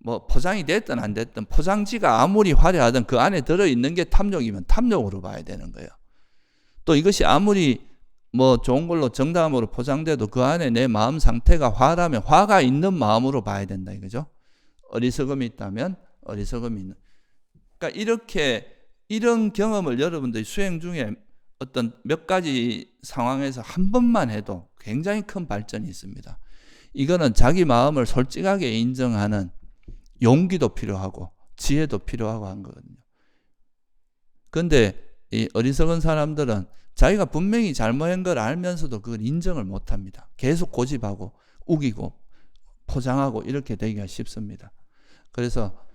뭐 포장이 됐든 안 됐든 포장지가 아무리 화려하든 그 안에 들어있는 게 탐욕이면 탐욕으로 봐야 되는 거예요. 또 이것이 아무리 뭐 좋은 걸로 정당함으로 포장돼도 그 안에 내 마음 상태가 화라면 화가 있는 마음으로 봐야 된다 이거죠. 어리석음이 있다면 어리석음이 있는. 그러니까 이런 경험을 여러분들이 수행 중에 어떤 몇 가지 상황에서 한 번만 해도 굉장히 큰 발전이 있습니다. 이거는 자기 마음을 솔직하게 인정하는 용기도 필요하고 지혜도 필요하고 한 거거든요. 그런데 이 어리석은 사람들은 자기가 분명히 잘못한 걸 알면서도 그걸 인정을 못합니다. 계속 고집하고 우기고 포장하고 이렇게 되기가 쉽습니다. 그래서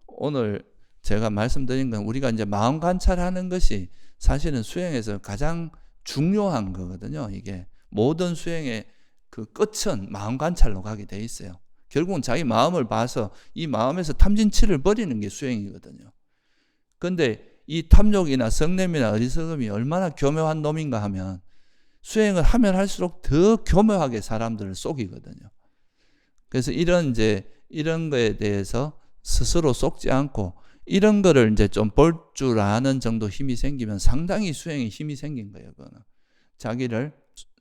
오늘 제가 말씀드린 건 우리가 이제 마음 관찰하는 것이 사실은 수행에서 가장 중요한 거거든요. 이게 모든 수행의 그 끝은 마음 관찰로 가게 돼 있어요. 결국은 자기 마음을 봐서 이 마음에서 탐진치를 버리는 게 수행이거든요. 그런데 이 탐욕이나 성냄이나 어리석음이 얼마나 교묘한 놈인가 하면 수행을 하면 할수록 더 교묘하게 사람들을 속이거든요. 그래서 이런 거에 대해서 스스로 속지 않고 이런 거를 이제 좀 볼 줄 아는 정도 힘이 생기면 상당히 수행에 힘이 생긴 거예요. 그거는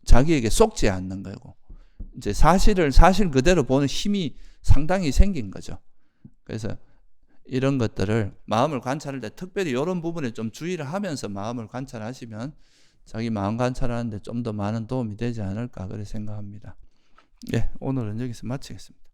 자기에게 속지 않는 거고 이제 사실 그대로 보는 힘이 상당히 생긴 거죠. 그래서 이런 것들을 마음을 관찰할 때 특별히 이런 부분에 좀 주의를 하면서 마음을 관찰하시면 자기 마음 관찰하는데 좀 더 많은 도움이 되지 않을까 그렇게 생각합니다. 오늘은 여기서 마치겠습니다.